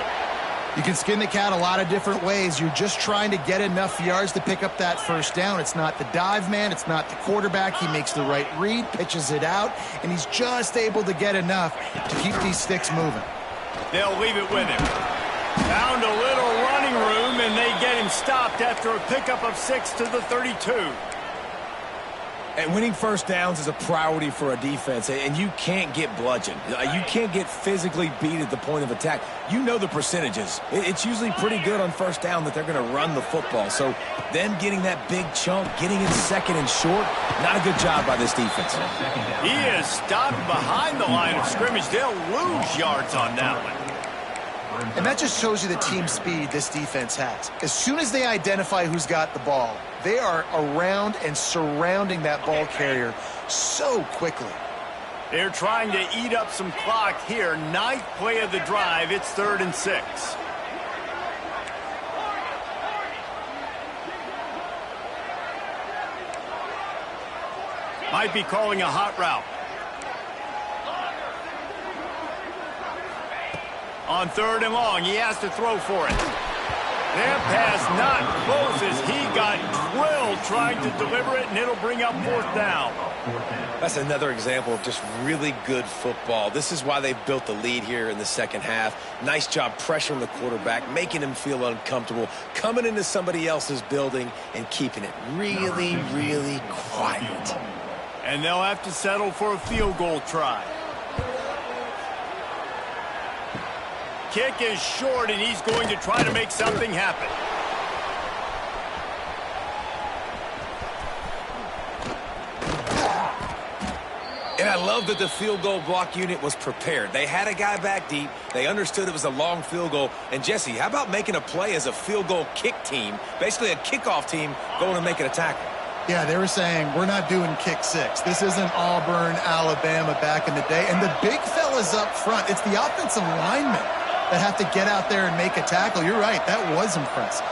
Speaker 3: You can skin the cat a lot of different ways. You're just trying to get enough yards to pick up that first down. It's not the dive man. It's not the quarterback. He makes the right read, pitches it out, and he's just able to get enough to keep these sticks moving.
Speaker 1: They'll leave it with him. Found a little running room, and they get him stopped after a pickup of 6 to the 32.
Speaker 2: And winning first downs is a priority for a defense, and you can't get bludgeoned. You can't get physically beat at the point of attack. You know the percentages. It's usually pretty good on first down that they're going to run the football. So them getting that big chunk, getting it 2nd and short, not a good job by this defense.
Speaker 1: He is stopped behind the line of scrimmage. They'll lose yards on that one.
Speaker 3: And that just shows you the team speed this defense has. As soon as they identify who's got the ball, they are around and surrounding that ball carrier so quickly.
Speaker 1: They're trying to eat up some clock here. 9th play of the drive. It's 3rd and 6. Might be calling a hot route. On 3rd and long, he has to throw for it. That pass not close as he got drilled trying to deliver it, and it'll bring up 4th down.
Speaker 2: That's another example of just really good football. This is why they've built the lead here in the second half. Nice job pressuring the quarterback, making him feel uncomfortable, coming into somebody else's building and keeping it really, really quiet.
Speaker 1: And they'll have to settle for a field goal try. Kick is short, and he's going to try to make something happen.
Speaker 2: And I love that the field goal block unit was prepared. They had a guy back deep. They understood it was a long field goal. And, Jesse, how about making a play as a field goal kick team, basically a kickoff team, going and making a tackle?
Speaker 3: Yeah, they were saying, we're not doing kick six. This isn't Auburn, Alabama back in the day. And the big fellas up front, it's the offensive linemen that have to get out there and make a tackle. You're right, that was impressive.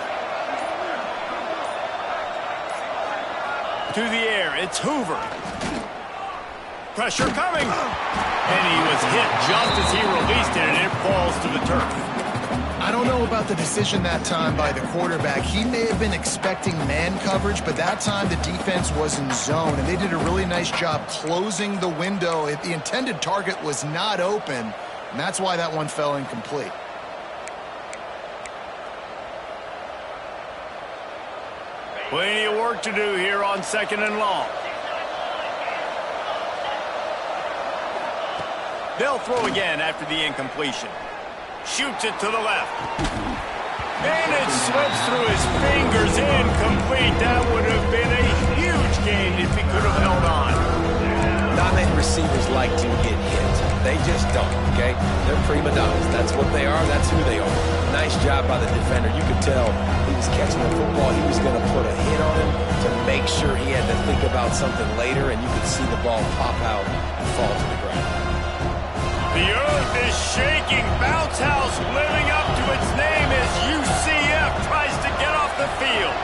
Speaker 1: To the air, it's Hoover. Pressure coming. And he was hit just as he released it, and it falls to the turf.
Speaker 3: I don't know about the decision that time by the quarterback. He may have been expecting man coverage, but that time the defense was in zone, and they did a really nice job closing the window. The intended target was not open, and that's why that one fell incomplete.
Speaker 1: Plenty of work to do here on 2nd and long. They'll throw again after the incompletion. Shoots it to the left. And it slips through his fingers, incomplete. That would have been a huge gain if he could have held on.
Speaker 2: Not many receivers like to get hit. They just don't, okay? They're prima donnas. That's what they are. That's who they are. Nice job by the defender. You could tell he was catching the football. He was going to put a hit on him to make sure he had to think about something later, and you could see the ball pop out and fall to the ground.
Speaker 1: The earth is shaking. Bounce House living up to its name as UCF tries to get off the field.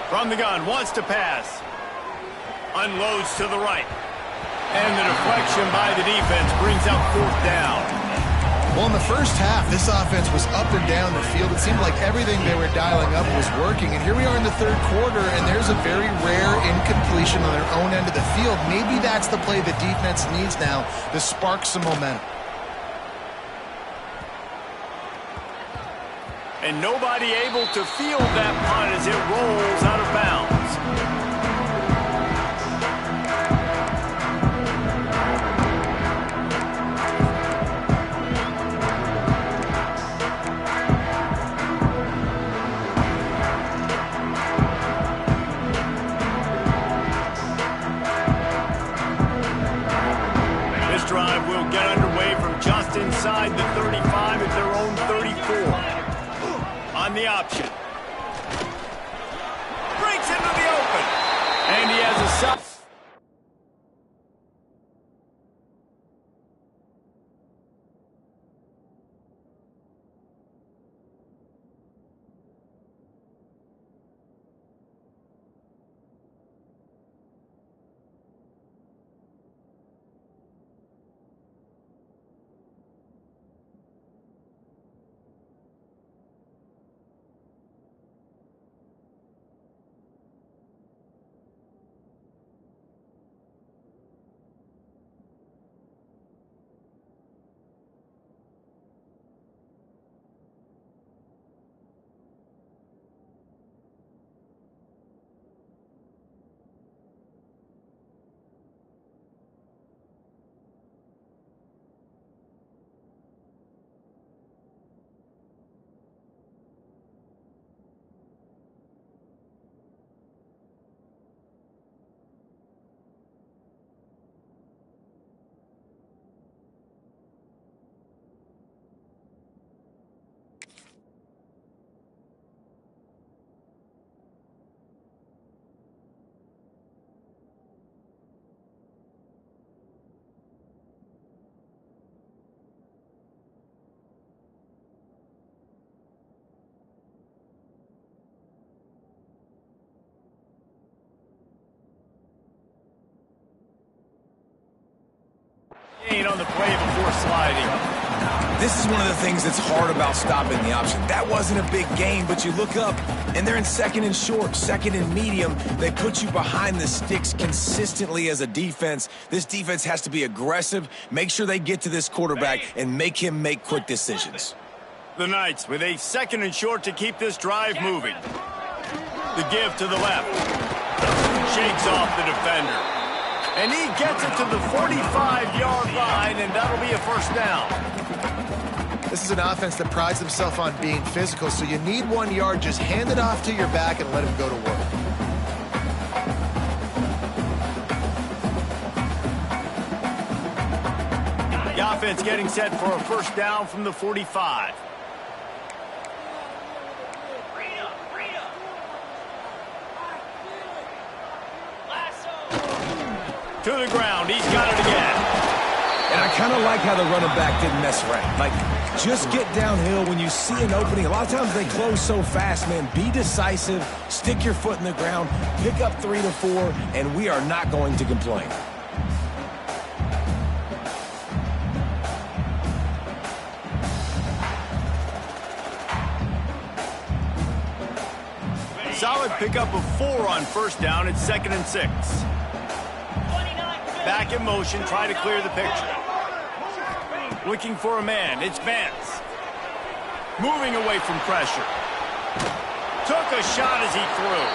Speaker 1: From the gun, wants to pass. Unloads to the right. And the deflection by the defense brings out 4th down.
Speaker 3: Well, in the first half, this offense was up and down the field. It seemed like everything they were dialing up was working. And here we are in the 3rd quarter, and there's a very rare incompletion on their own end of the field. Maybe that's the play the defense needs now to spark some momentum.
Speaker 1: And nobody able to field that punt as it rolls out of bounds. This drive will get underway from just inside the 35 at their own 34. On the option. Breaks into the open. And he has a shot. On the play before sliding.
Speaker 2: This is one of the things that's hard about stopping the option. That wasn't a big gain, but you look up, and they're in 2nd and short, 2nd and medium. They put you behind the sticks consistently as a defense. This defense has to be aggressive, make sure they get to this quarterback, and make him make quick decisions.
Speaker 1: The Knights with a 2nd and short to keep this drive moving. The give to the left. Shakes off the defender. And he gets it to the 45-yard line, and that'll be a 1st down.
Speaker 3: This is an offense that prides themselves on being physical, so you need 1 yard. Just hand it off to your back and let him go to work.
Speaker 1: The offense getting set for a first down from the 45. To the ground. He's got it again.
Speaker 2: And I kind of like how the running back didn't mess around. Like, just get downhill when you see an opening. A lot of times they close so fast, man. Be decisive. Stick your foot in the ground. Pick up 3 to 4, and we are not going to complain.
Speaker 1: Solid pickup of 4 on first down. It's 2nd and 6. Back in motion, try to clear the picture. Looking for a man. It's Vance. Moving away from pressure. Took a shot as he threw.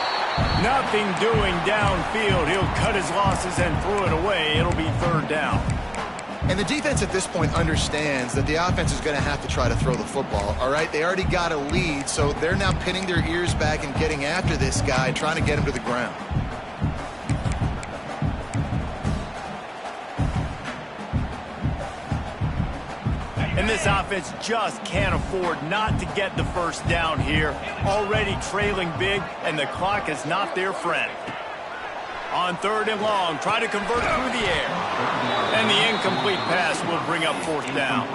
Speaker 1: Nothing doing downfield. He'll cut his losses and throw it away. It'll be 3rd down.
Speaker 3: And the defense at this point understands that the offense is going to have to try to throw the football, all right? They already got a lead, so they're now pinning their ears back and getting after this guy, trying to get him to the ground.
Speaker 1: And this offense just can't afford not to get the first down here. Already trailing big, and the clock is not their friend. On 3rd and long, try to convert through the air. And the incomplete pass will bring up 4th down.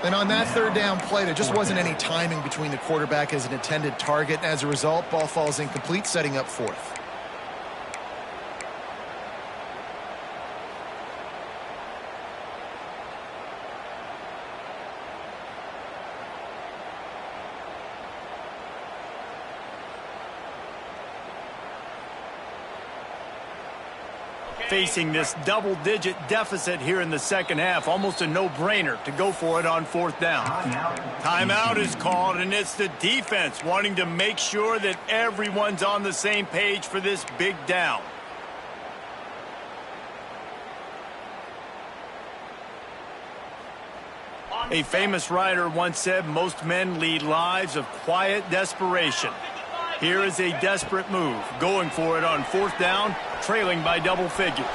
Speaker 3: And on that 3rd down play, there just wasn't any timing between the quarterback as an intended target. As a result, ball falls incomplete, setting up 4th.
Speaker 1: Facing this double-digit deficit here in the second half, almost a no-brainer to go for it on 4th down. Timeout is called, and it's the defense wanting to make sure that everyone's on the same page for this big down. A famous writer once said, most men lead lives of quiet desperation. Here is a desperate move, going for it on 4th down, trailing by double figures.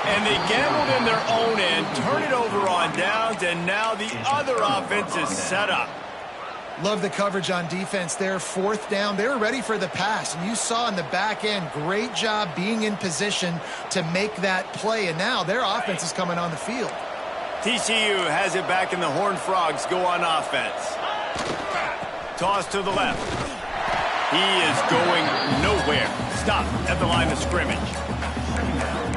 Speaker 1: And they gambled in their own end, turn it over on downs, and now the other offense is set up.
Speaker 3: Love the coverage on defense there. 4th down, they were ready for the pass. And you saw in the back end, great job being in position to make that play. And now their offense is coming on the field.
Speaker 1: TCU has it back, and the Horned Frogs go on offense. Toss to the left. He is going nowhere. Stop at the line of scrimmage.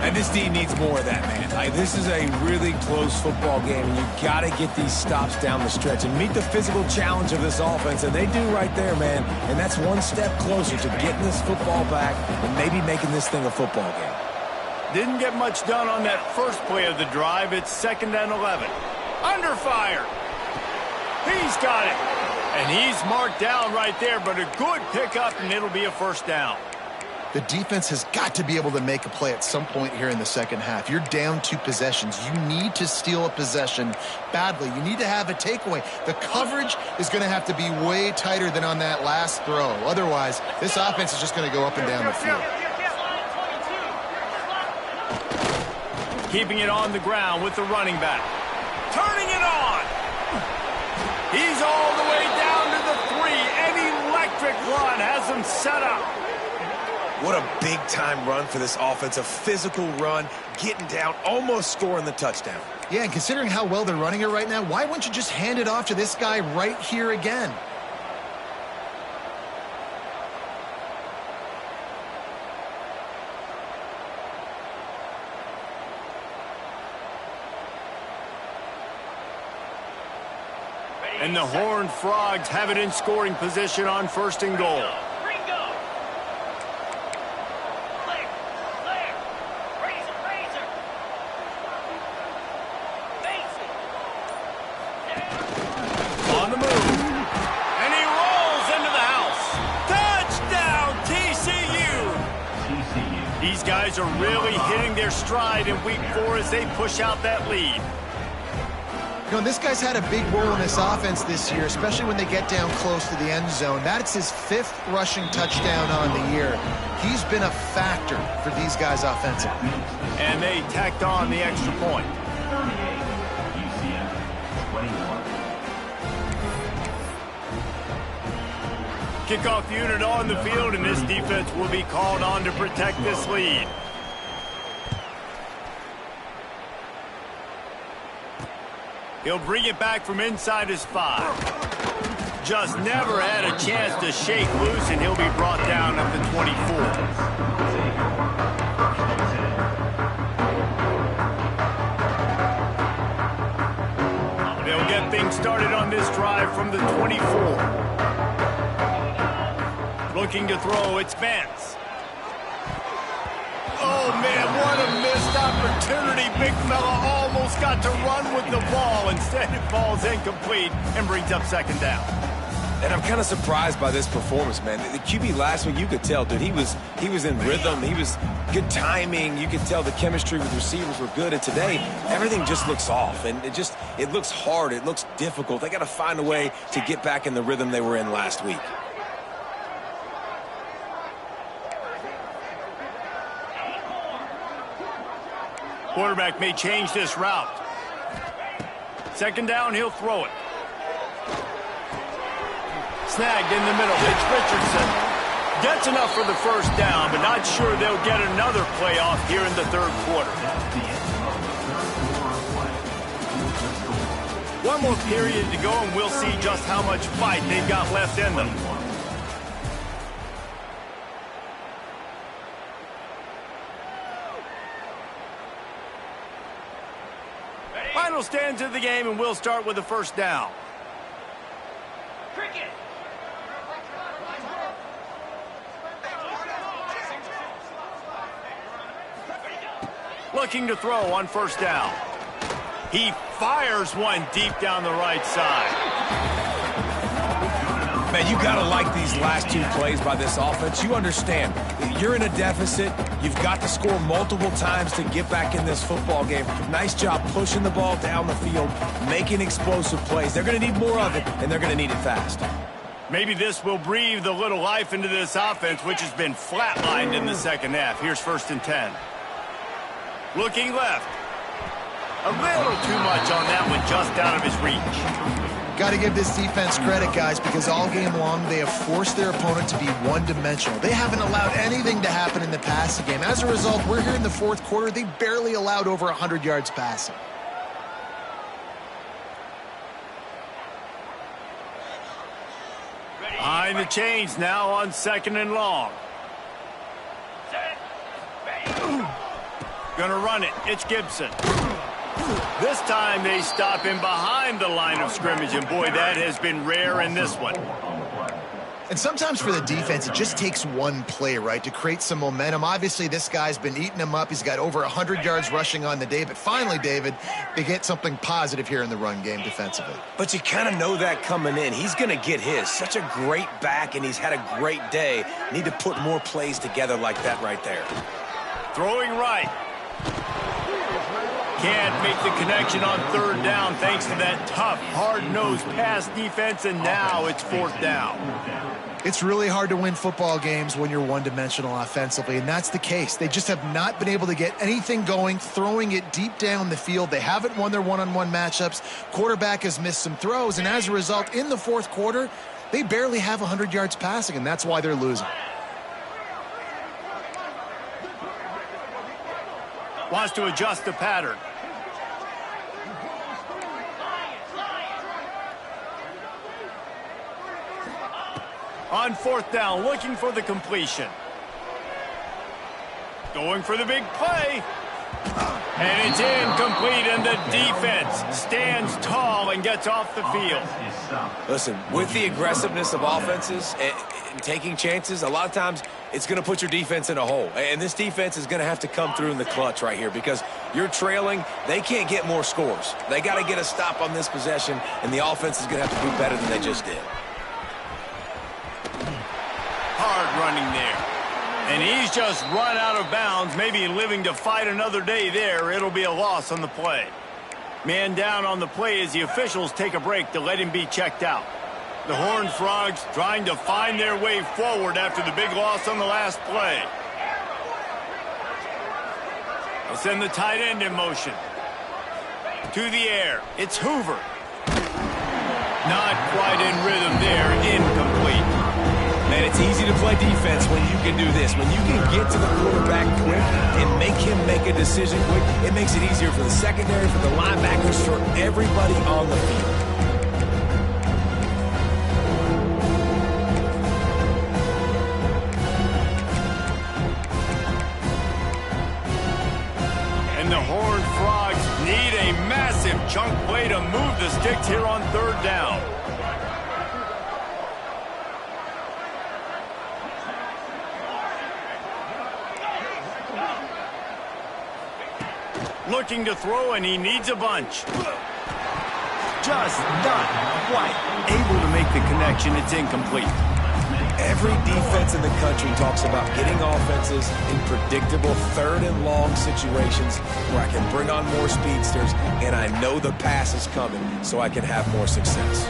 Speaker 2: And this D needs more of that, man. This is a really close football game, and you got to get these stops down the stretch and meet the physical challenge of this offense, and they do right there, man. And that's one step closer to getting this football back and maybe making this thing a football game.
Speaker 1: Didn't get much done on that first play of the drive. It's 2nd and 11. Under fire. He's got it. And he's marked down right there, but a good pickup, and it'll be a first down.
Speaker 3: The defense has got to be able to make a play at some point here in the second half. You're down 2 possessions. You need to steal a possession badly. You need to have a takeaway. The coverage is going to have to be way tighter than on that last throw. Otherwise, this offense is just going to go up and down the field.
Speaker 1: Keeping it on the ground with the running back. Turning it on. He's all the way down to the 3. An electric run has him set up.
Speaker 2: What a big-time run for this offense. A physical run, getting down, almost scoring the touchdown.
Speaker 3: Yeah, and considering how well they're running it right now, why wouldn't you just hand it off to this guy right here again?
Speaker 1: And the Horned Frogs have it in scoring position on 1st and goal. On the move. And he rolls into the house. Touchdown, TCU. These guys are really hitting their stride in week 4 as they push out that lead.
Speaker 3: You know, this guy's had a big role in this offense this year, especially when they get down close to the end zone. That's his 5th rushing touchdown on the year. He's been a factor for these guys offensively.
Speaker 1: And they tacked on the extra point.
Speaker 4: 38, UCF 21.
Speaker 1: Kickoff unit on the field, and this defense will be called on to protect this lead. He'll bring it back from inside his 5. Just never had a chance to shake loose, and he'll be brought down at the 24. They'll get things started on this drive from the 24. Looking to throw, it's Vance. Oh, man, what a missed opportunity. Big fella almost got to run with the ball. Instead, it falls incomplete and brings up second down.
Speaker 2: And I'm kind of surprised by this performance, man. The QB last week, you could tell, dude, he was in rhythm. He was good timing. You could tell the chemistry with receivers were good. And today, everything just looks off. And it looks hard. It looks difficult. They got to find a way to get back in the rhythm they were in last week.
Speaker 1: Quarterback may change this route. Second down, he'll throw it. Snagged in the middle. It's Richardson. Gets enough for the first down, but not sure they'll get another playoff here in the third quarter. One more period to go, and we'll see just how much fight they've got left in them. Final stands of the game, and we'll start with the first down.
Speaker 6: Cricket.
Speaker 1: Looking to throw on first down. He fires one deep down the right side.
Speaker 2: Man, you got to like these last 2 plays by this offense. You understand, you're in a deficit. You've got to score multiple times to get back in this football game. Nice job pushing the ball down the field, making explosive plays. They're going to need more of it, and they're going to need it fast.
Speaker 1: Maybe this will breathe a little life into this offense, which has been flatlined in the second half. Here's 1st and 10. Looking left. A little too much on that one, just out of his reach.
Speaker 3: Got to give this defense credit, guys, because all game long they have forced their opponent to be one-dimensional. They haven't allowed anything to happen in the passing game. As a result, we're here in the 4th quarter. They barely allowed over 100 yards passing.
Speaker 1: Behind the chains now on 2nd and long. Gonna run it. It's Gibson. This time they stop him behind the line of scrimmage, and boy, that has been rare in this one.
Speaker 3: And sometimes for the defense, it just takes one play, right, to create some momentum. Obviously, this guy's been eating him up. He's got over 100 yards rushing on the day. But finally, David, they get something positive here in the run game defensively.
Speaker 2: But you kind of know that coming in. He's going to get his. Such a great back, and he's had a great day. Need to put more plays together like that right there.
Speaker 1: Throwing right. Can't make the connection on 3rd down thanks to that tough, hard-nosed pass defense, and now it's 4th down.
Speaker 3: It's really hard to win football games when you're one-dimensional offensively, and that's the case. They just have not been able to get anything going, throwing it deep down the field. They haven't won their one-on-one matchups. Quarterback has missed some throws, and as a result, in the 4th quarter, they barely have 100 yards passing, and that's why they're losing.
Speaker 1: Wants to adjust the pattern. On 4th down, looking for the completion. Going for the big play. And it's incomplete, and the defense stands tall and gets off the field.
Speaker 2: Listen, with the aggressiveness of offenses and taking chances, a lot of times it's going to put your defense in a hole. And this defense is going to have to come through in the clutch right here because you're trailing. They can't get more scores. They got to get a stop on this possession, and the offense is going to have to do better than they just did.
Speaker 1: Hard running there. And he's just run out of bounds, maybe living to fight another day there. It'll be a loss on the play. Man down on the play as the officials take a break to let him be checked out. The Horned Frogs trying to find their way forward after the big loss on the last play. They'll send the tight end in motion. To the air. It's Hoover. Not quite in rhythm there. Incomplete.
Speaker 2: Man, it's easy to play defense when you can do this. When you can get to the quarterback quick and make him make a decision quick, it makes it easier for the secondary, for the linebackers, for everybody on the field.
Speaker 1: And the Horned Frogs need a massive chunk play to move the sticks here on third down. Looking to throw, and he needs a bunch. Just not quite able to make the connection. It's incomplete.
Speaker 2: Every defense in the country talks about getting offenses in predictable third and long situations where I can bring on more speedsters and I know the pass is coming so I can have more success.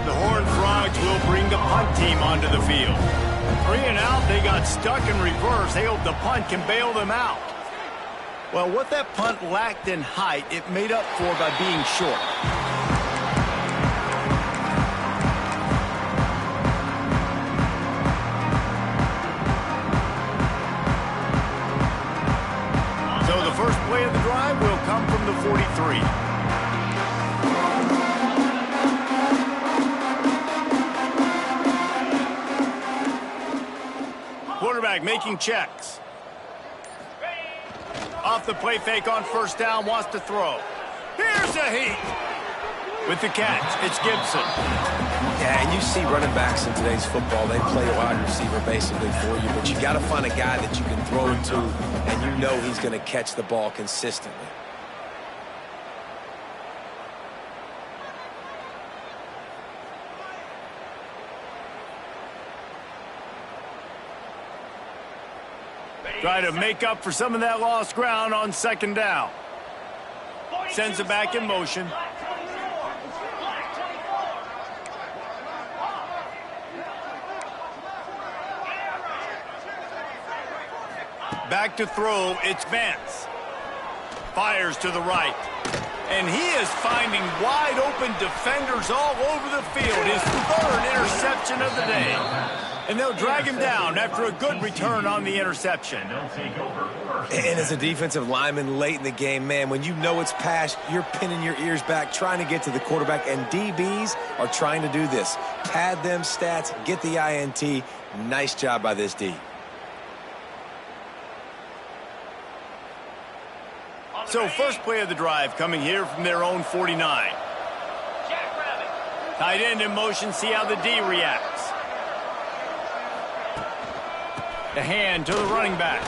Speaker 1: The Horned Frogs will bring the punt team onto the field. 3 and out, they got stuck in reverse. They hope the punt can bail them out. Well, what that punt lacked in height, it made up for by being short. So the first play of the drive will come from the 43. Quarterback making checks. Off the play fake on first down, wants to throw. Here's a heat. With the catch, it's Gibson.
Speaker 2: Yeah, and you see running backs in today's football, they play a wide receiver basically for you, but you got to find a guy that you can throw it to, and you know he's going to catch the ball consistently.
Speaker 1: Try to make up for some of that lost ground on second down. Sends it back in motion. Back to throw, it's Vance. Fires to the right. And he is finding wide open defenders all over the field. His third interception of the day. And they'll drag him down after a good return on the interception.
Speaker 2: And as a defensive lineman late in the game, man, when you know it's pass, you're pinning your ears back, trying to get to the quarterback, and DBs are trying to do this. Pad them stats, get the INT. Nice job by this D.
Speaker 1: So first play of the drive coming here from their own 49. Tight end in motion, see how the D reacts. The hand to the running back.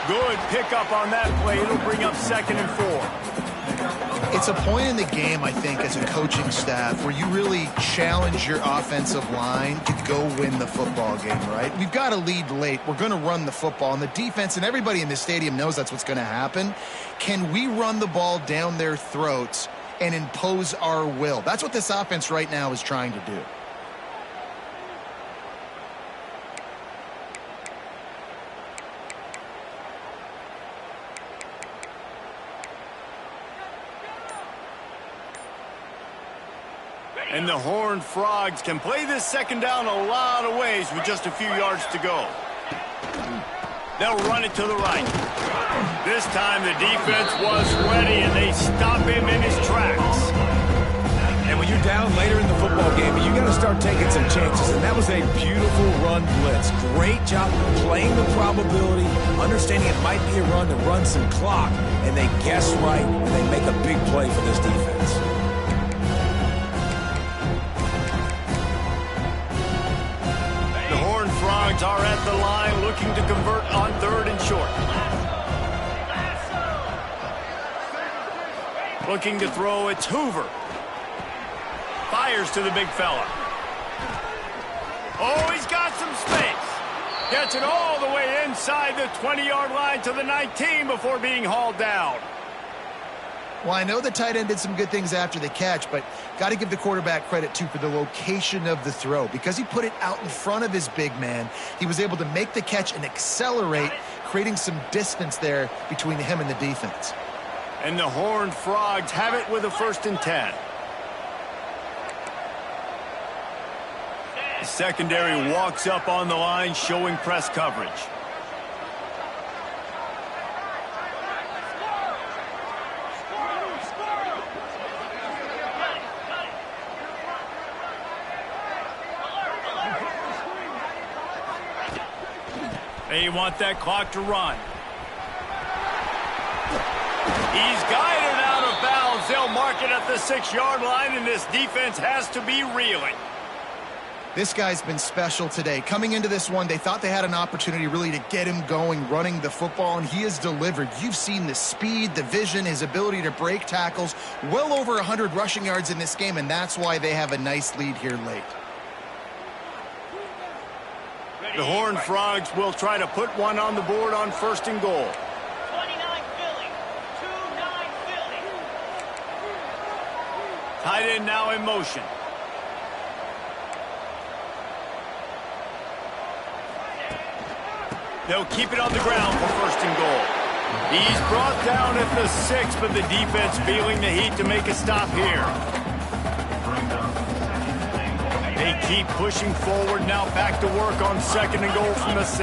Speaker 1: Good pickup on that play. It'll bring up 2nd and 4.
Speaker 3: It's a point in the game, I think, as a coaching staff where you really challenge your offensive line to go win the football game, right? We've got a lead late. We're going to run the football. And the defense and everybody in the stadium knows that's what's going to happen. Can we run the ball down their throats and impose our will? That's what this offense right now is trying to do.
Speaker 1: And the Horned Frogs can play this second down a lot of ways with just a few yards to go. They'll run it to the right. This time the defense was ready, and they stop him in his tracks.
Speaker 2: And when you're down later in the football game, you got to start taking some chances, and that was a beautiful run blitz. Great job playing the probability, understanding it might be a run to run some clock, and they guess right, and they make a big play for this defense.
Speaker 1: Frogs are at the line looking to convert on 3rd and short. Looking to throw, it's Hoover. Fires to the big fella. Oh, he's got some space. Gets it all the way inside the 20-yard line to the 19 before being hauled down.
Speaker 3: Well, I know the tight end did some good things after the catch, but got to give the quarterback credit, too, for the location of the throw. Because he put it out in front of his big man, he was able to make the catch and accelerate, creating some distance there between him and the defense.
Speaker 1: And the Horned Frogs have it with a 1st and 10. The secondary walks up on the line, showing press coverage. They want that clock to run. He's guided out of bounds. They'll mark it at the 6-yard line, and this defense has to be reeling.
Speaker 3: This guy's been special today. Coming into this one, they thought they had an opportunity really to get him going, running the football, and he has delivered. You've seen the speed, the vision, his ability to break tackles. Well over 100 rushing yards in this game, and that's why they have a nice lead here late.
Speaker 1: The Horned Frogs will try to put one on the board on 1st and goal.
Speaker 6: 29 Philly. 2-9 Philly.
Speaker 1: Tight end now in motion. They'll keep it on the ground for 1st and goal. He's brought down at the 6, but the defense feeling the heat to make a stop here. They keep pushing forward, now back to work on 2nd and goal from the 6.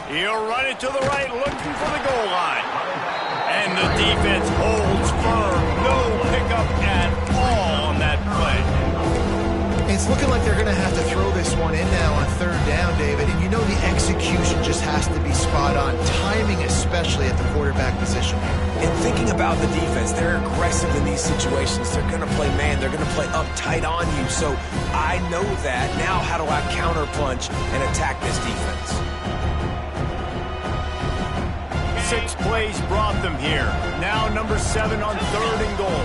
Speaker 1: He'll run it to the right, looking for the goal line. And the defense holds firm. No pickup at all on that play.
Speaker 3: It's looking like they're going to have to throw this one in now on 3rd down, David. And you know the execution just has to be spot on. Timing especially at the quarterback position.
Speaker 2: And thinking about the defense, they're aggressive in these situations. They're going to play man. They're going to play up tight on you. So I know that. Now how do I counterpunch and attack this defense?
Speaker 1: 6 plays brought them here. Now number 7 on 3rd and goal.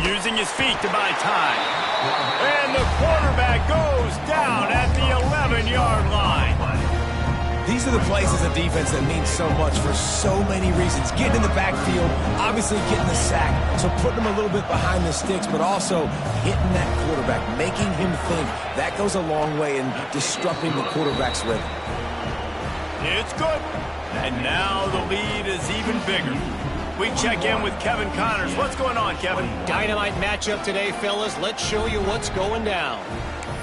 Speaker 1: Using his feet to buy time. And the quarterback goes down at the 11-yard line.
Speaker 2: These are the plays as a defense that mean so much for so many reasons. Getting in the backfield, obviously getting the sack, so putting him a little bit behind the sticks, but also hitting that quarterback, making him think. That goes a long way in disrupting the quarterback's rhythm.
Speaker 1: It's good. And now the lead is even bigger. We check in with Kevin Connors. What's going on, Kevin?
Speaker 5: Dynamite matchup today, fellas. Let's show you what's going down.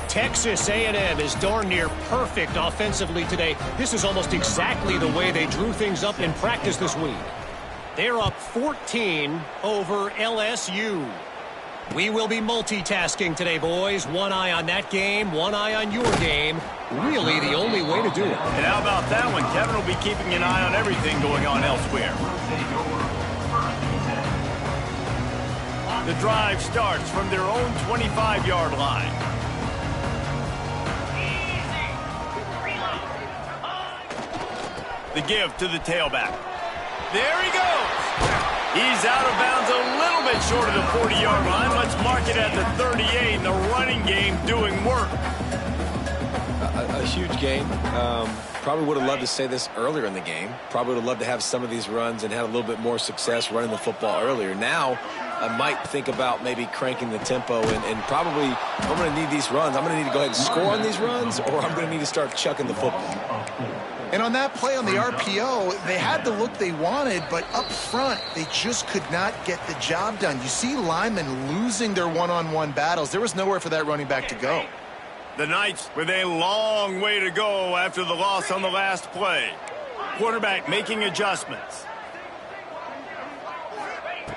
Speaker 5: Texas A&M is darn near perfect offensively today. This is almost exactly the way they drew things up in practice this week. They're up 14 over LSU. We will be multitasking today, boys. One eye on that game, one eye on your game. Really the only way to do it.
Speaker 1: And how about that one? Kevin will be keeping an eye on everything going on elsewhere. The drive starts from their own 25-yard line. The give to the tailback. There he goes. He's out of bounds a little bit short of the 40-yard line. Let's mark it at the 38. The running game doing work.
Speaker 2: A huge game. Probably would have loved to say this earlier in the game. Probably would have loved to have some of these runs and had a little bit more success running the football earlier. Now, I might think about maybe cranking the tempo and probably, if I'm going to need these runs, I'm going to need to go ahead and score on these runs, or I'm going to need to start chucking the football.
Speaker 3: And on that play on the RPO, they had the look they wanted, but up front, they just could not get the job done. You see linemen losing their one-on-one battles. There was nowhere for that running back to go.
Speaker 1: The Knights with a long way to go after the loss on the last play. Quarterback making adjustments.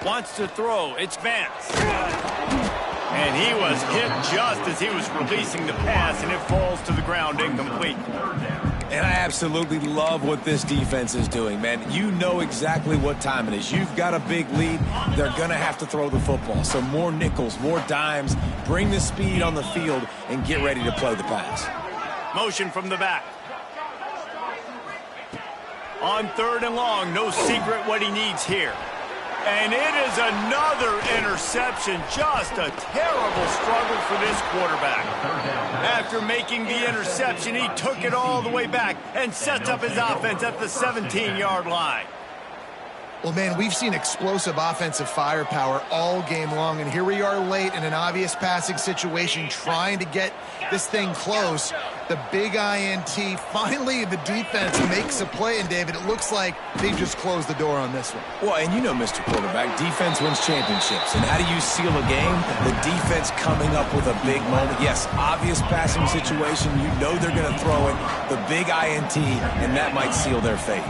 Speaker 1: Wants to throw. It's Vance. And he was hit just as he was releasing the pass, and it falls to the ground incomplete.
Speaker 2: And I absolutely love what this defense is doing, man. You know exactly what time it is. You've got a big lead. They're going to have to throw the football. So more nickels, more dimes. Bring the speed on the field and get ready to play the pass.
Speaker 1: Motion from the back. On 3rd and long, no secret what he needs here. And it is another interception. Just a terrible struggle for this quarterback. After making the interception, he took it all the way back and sets up his offense at the 17-yard line.
Speaker 3: Well, man, we've seen explosive offensive firepower all game long, and here we are late in an obvious passing situation trying to get this thing close. The big INT, finally the defense makes a play, and David, it looks like they just closed the door on this one.
Speaker 2: Well, and you know, Mr. Quarterback, defense wins championships. And how do you seal a game? The defense coming up with a big moment. Yes, obvious passing situation. You know they're going to throw it. The big INT, and that might seal their fate.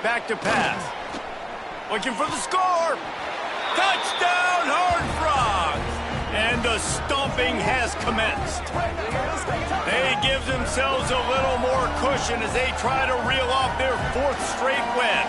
Speaker 1: Back to pass. Looking for the score. Touchdown, Horned Frogs. And the stomping has commenced. They give themselves a little more cushion as they try to reel off their 4th straight win.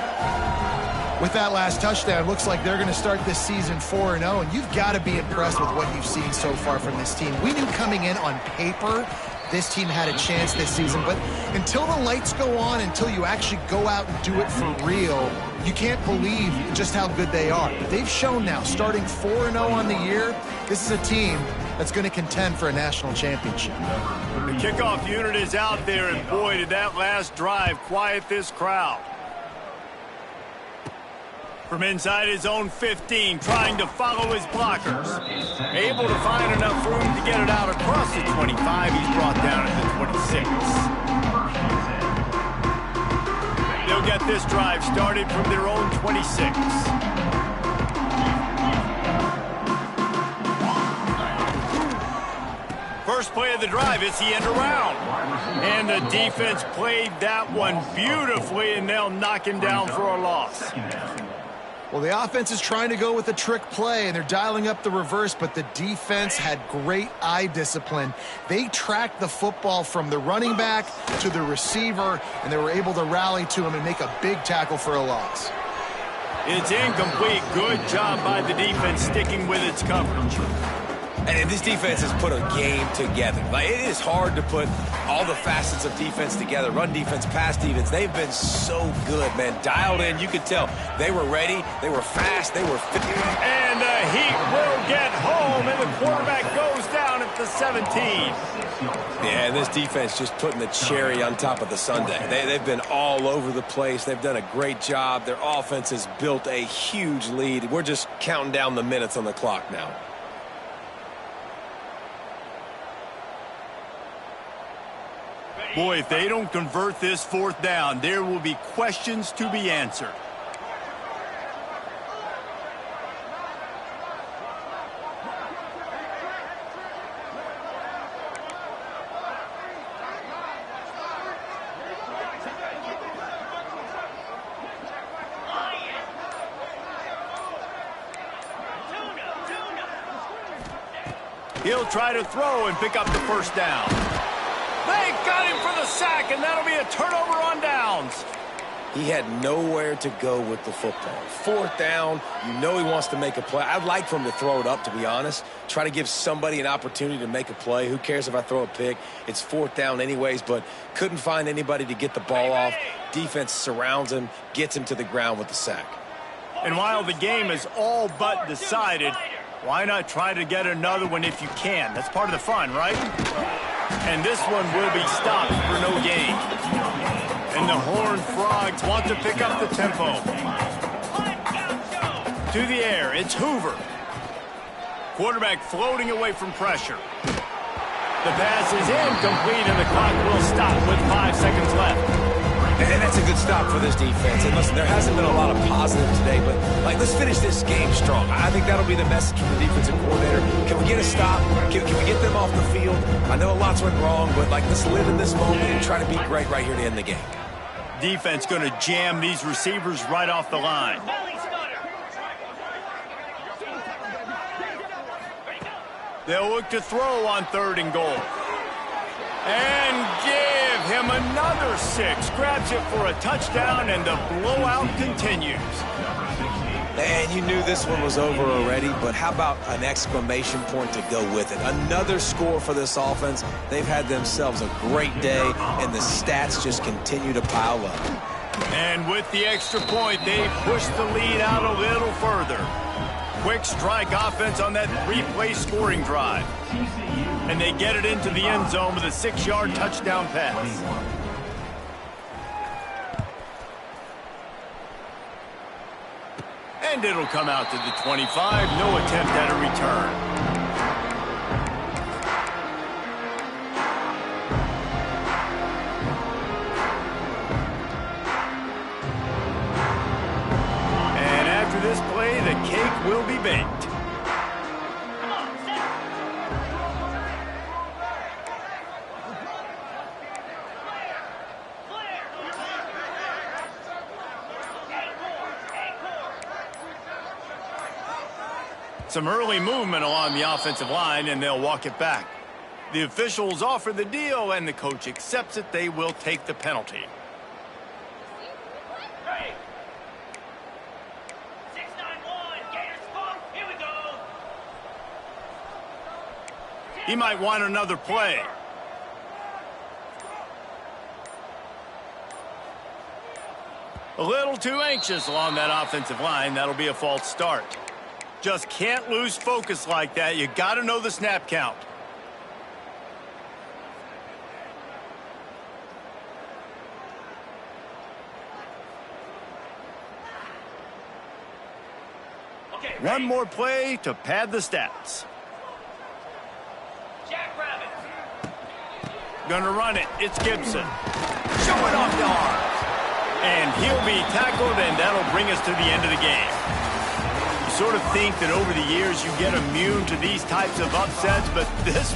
Speaker 3: With that last touchdown, it looks like they're going to start this season 4-0, and you've got to be impressed with what you've seen so far from this team. We knew coming in on paper this team had a chance this season, but until the lights go on, until you actually go out and do it for real, you can't believe just how good they are. But they've shown now, starting 4-0 on the year, this is a team that's going to contend for a national championship.
Speaker 1: The kickoff unit is out there, and boy, did that last drive quiet this crowd. From inside his own 15, trying to follow his blockers. Able to find enough room to get it out across the 25. He's brought down at the 26. They'll get this drive started from their own 26. First play of the drive is the end around. And the defense played that one beautifully, and they'll knock him down for a loss.
Speaker 3: Well, the offense is trying to go with a trick play, and they're dialing up the reverse, but the defense had great eye discipline. They tracked the football from the running back to the receiver, and they were able to rally to him and make a big tackle for a loss.
Speaker 1: It's incomplete. Good job by the defense sticking with its coverage.
Speaker 2: And this defense has put a game together. Like, it is hard to put all the facets of defense together. Run defense, pass defense. They've been so good, man. Dialed in. You could tell they were ready. They were fast. They were fit.
Speaker 1: And the Heat will get home, and the quarterback goes down at the 17.
Speaker 2: Yeah, this defense just putting the cherry on top of the sundae. They've been all over the place. They've done a great job. Their offense has built a huge lead. We're just counting down the minutes on the clock now.
Speaker 1: Boy, if they don't convert this 4th down, there will be questions to be answered. He'll try to throw and pick up the first down. They got him for the sack, and that'll be a turnover on downs.
Speaker 2: He had nowhere to go with the football. 4th down, you know he wants to make a play. I'd like for him to throw it up, to be honest. Try to give somebody an opportunity to make a play. Who cares if I throw a pick? It's 4th down anyways, but couldn't find anybody to get the ball off. Defense surrounds him, gets him to the ground with the sack.
Speaker 1: And while the game is all but decided, why not try to get another one if you can? That's part of the fun, right? And this one will be stopped for no gain. And the Horned Frogs want to pick up the tempo. To the air, it's Hoover. Quarterback floating away from pressure. The pass is incomplete, and the clock will stop with 5 seconds left.
Speaker 2: And that's a good stop for this defense. And listen, there hasn't been a lot of positive today, but let's finish this game strong. I think that'll be the message from the defensive coordinator. Can we get a stop? Can we get them off the field? I know a lot's went wrong, but let's live in this moment and try to be great right here to end the game.
Speaker 1: Defense going to jam these receivers right off the line. They'll look to throw on 3rd and goal. And give him another 6. Grabs it for a touchdown, and the blowout continues.
Speaker 2: And you knew this one was over already, but how about an exclamation point to go with it? Another score for this offense. They've had themselves a great day, and the stats just continue to pile up.
Speaker 1: And with the extra point, they push the lead out a little further. Quick strike offense on that 3-play scoring drive. And they get it into the end zone with a 6-yard touchdown pass. And it'll come out to the 25. No attempt at a return. This play, the cake will be baked.
Speaker 6: Come on, set.
Speaker 1: Some early movement along the offensive line, and they'll walk it back. The officials offer the deal, and the coach accepts it. They will take the penalty. He might want another play. A little too anxious along that offensive line. That'll be a false start. Just can't lose focus like that. You got to know the snap count.
Speaker 6: Okay,
Speaker 1: one more play to pad the stats. Gonna run it. It's Gibson. Show it off the arms. And he'll be tackled, and that'll bring us to the end of the game. You sort of think that over the years you get immune to these types of upsets, but this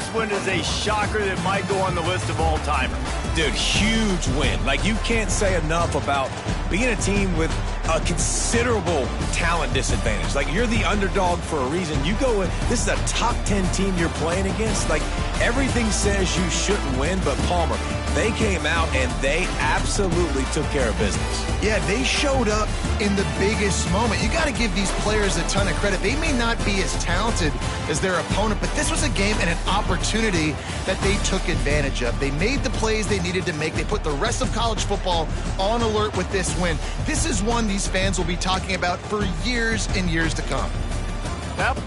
Speaker 1: one is a shocker that might go on the list of all-timers.
Speaker 2: Dude, huge win. Like, you can't say enough about being a team with a considerable talent disadvantage. Like, you're the underdog for a reason. You go in, this is a top 10 team you're playing against. Like, everything says you shouldn't win, but Palmer, they came out and they absolutely took care of business.
Speaker 3: Yeah, they showed up in the biggest moment. You got to give these players a ton of credit. They may not be as talented as their opponent, but this was a game and an opportunity that they took advantage of. They made the plays they needed to make. They put the rest of college football on alert with this win. This is one these fans will be talking about for years and years to come.
Speaker 1: Yep.